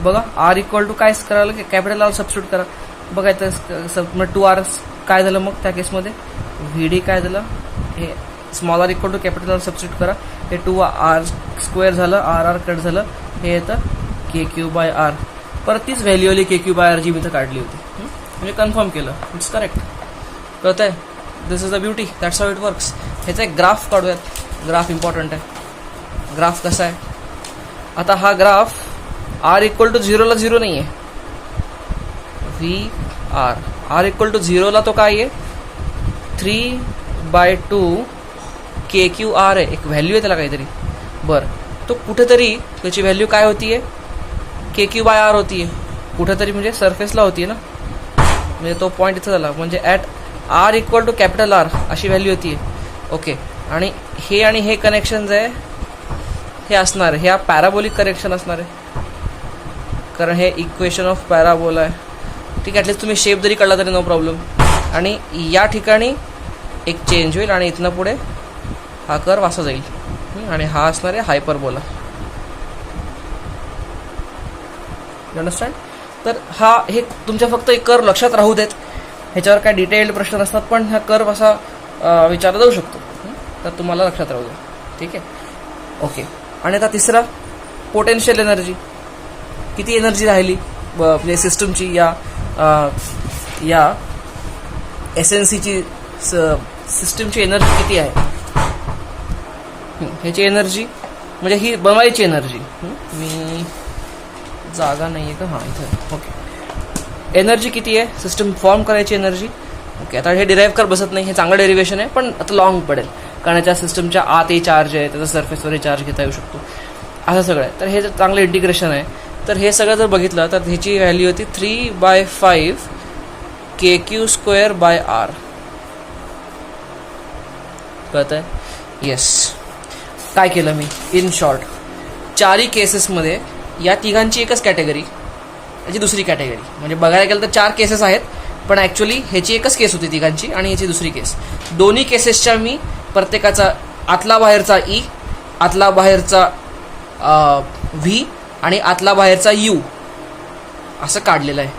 बघा, R इक्वल टू काय करायला, कॅपिटल R सबस्टिट्यूट करा. बघा तर 2r काय झालं, मग त्या केसमध्ये VD काय झालं, हे small R equal to capital R substitute करा, हे 2r² झालं, RR कट झालं, हे येतं KQ बाय R. परत तीच व्हॅल्यू आली KQ बाय R जी मी इथं काढली होती, म्हणजे कन्फर्म केलं, इट्स करेक्ट. कळत आहे? This is the beauty, that's how it works. ह्याचा एक ग्राफ काढूयात, ग्राफ इम्पॉर्टंट आहे. ग्राफ कसा आहे, आता हा ग्राफ R इक्वल टू 0 ला 0 नाही आहे, R इक्वल टू 0 ला तो काय आहे 3/2 KQR आहे, एक व्हॅल्यू आहे त्याला काहीतरी. बरं तो कुठेतरी त्याची व्हॅल्यू काय होतीये KQ बाय R होतीये कुठेतरी, म्हणजे सरफेसला होतीये ना, म्हणजे तो पॉईंट इथं झाला, म्हणजे at R equal to capital R अशी व्हॅल्यू होतीये. ओके, आणि हे कनेक्शन आहे, हे असणार आहे, हे पॅराबोलिक कनेक्शन असणार आहे, कारण हे इक्वेशन ऑफ पॅराबोला आहे. ठीक आहे, ॲटलीस्ट तुम्ही शेप जरी काढला तरी नो प्रॉब्लेम. आणि या ठिकाणी एक चेंज होईल आणि इथनं पुढे हा कर्व असा जाईल आणि हा असणार आहे हायपरबोला. अंडरस्टँड? तर हे तुमच्या फक्त एक कर्व लक्षात राहू देत, ह्याच्यावर काय डिटेल्ड प्रश्न नसतात, पण हा कर्व असा विचारला जाऊ शकतो, तर तुम्हाला लक्षात राहू दे. ठीक आहे, ओके. आणि आता तिसरा, पोटेन्शियल एनर्जी. किती एनर्जी राहिली म्हणजे सिस्टमची, या SNCची सिस्टमची एनर्जी किती आहे, ह्याची एनर्जी म्हणजे ही बनवायची एनर्जी. मी जागा नाही आहे का, हां इथं. ओके, एनर्जी किती आहे सिस्टम फॉर्म करायची एनर्जी. ओके, आता हे डिराईव्ह कर बसत नाही, हे चांगलं डेरिव्हेशन आहे, पण आता लॉंग पडेल, कारण याच्या सिस्टमच्या आत चार्ज आहे, त्याचा सरफेसवर चार्ज घेता येऊ शकतो, असं सगळं आहे. तर हे जर चांगलं इंटिग्रेशन आहे, तर हे सगळं जर बघितलं तर ह्याची व्हॅल्यू होती 3/5 KQ² बाय R. कळत आहे? येस. काय केलं मी, इन शॉर्ट 4ही केसेसमध्ये या तिघांची एकच कॅटेगरी, याची दुसरी कॅटेगरी. म्हणजे बघायला गेलं तर 4 केसेस आहेत, पण ॲक्च्युली ह्याची एकच केस होती तिघांची आणि ह्याची दुसरी केस. दोन्ही केसेसच्या मी प्रत्येकाचा आतला बाहेरचा ई, आतला बाहेरचा व्ही आणि आतला बाहेरचा यू असं काढलेलं आहे.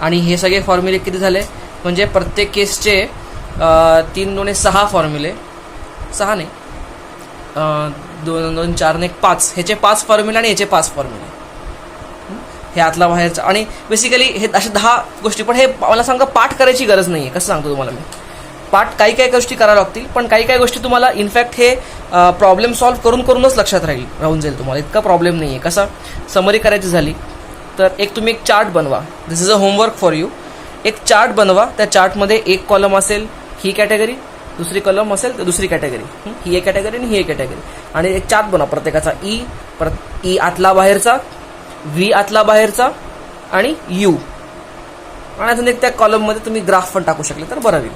आणि हे सगळे फॉर्म्युले किती झाले, म्हणजे प्रत्येक केसचे 3 2 6 फॉर्म्युले, 6 नाही 2 2 4 1 5, ह्याचे 5 फॉर्म्युले आणि ह्याचे 5 फॉर्म्युले. हे आतला बाहेरचा आणि बेसिकली हे असे 10 गोष्टी. पण हे मला सांगा पाठ करायची गरज नाही आहे. कसं सांगतो तुम्हाला मी, पाठ काही काही गोष्टी कराव्या लागतील, पण काही काही गोष्टी तुम्हाला इनफॅक्ट हे प्रॉब्लेम सॉल्व्ह करूनच लक्षात राहून जाईल तुम्हाला. इतका प्रॉब्लेम नाही आहे. कसा समरी करायची झाली तर तुम्ही एक चार्ट बनवा. This is a homework for you. एक चार्ट बनवा. त्या चार्टमध्ये एक कॉलम असेल ही कॅटेगरी, दुसरी कॉलम असेल तर दुसरी कॅटेगरी, ही एक कॅटेगरी आणि ही एक कॅटेगरी. आणि एक चार्ट बनवा प्रत्येकाचा. ई आतला बाहेरचा, व्ही आतला बाहेरचा आणि यू. आणि अजून एक त्या कॉलममध्ये तुम्ही ग्राफ पण टाकू शकले तर बरं होईल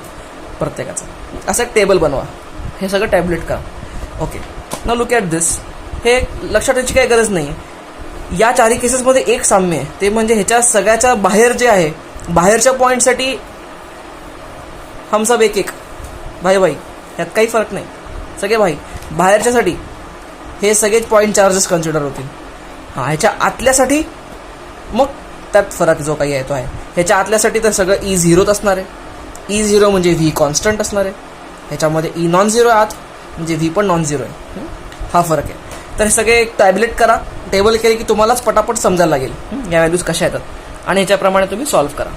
प्रत्येकाचा. असं एक टेबल बनवा. हे सगळं टॅबलेट करा. ओके, नाउ लुक ॲट दिस. हे लक्षात ठेवायची काही गरज नाही आहे. या 4 केसेसमध्ये एक साम्य आहे, ते म्हणजे ह्याच्या सगळ्याच्या बाहेर जे आहे, बाहेरच्या पॉईंटसाठी हम सब एक एक भाई भाई, ह्यात काही फरक नाही, सगळे भाई. बाहेरच्यासाठी हे सगळेच पॉईंट चार्जेस कन्सिडर होतील. ह्याच्या आतल्यासाठी मग त्यात फरक जो काही आहे तो आहे. ह्याच्या आतल्यासाठी तर सगळं ई झिरोच असणार आहे. ई झिरो म्हणजे व्ही कॉन्स्टंट असणार आहे. ह्याच्यामध्ये ई नॉन झिरो आहे आत, म्हणजे व्ही पण नॉन झिरो आहे. हा फरक आहे. तर हे सगळे टॅबलेट करा. टेबल केले की तुम्हालाच पटापट समजायला लागेल या व्हॅल्यूज कशा येतात आणि ह्याच्याप्रमाणे तुम्ही सॉल्व्ह करा.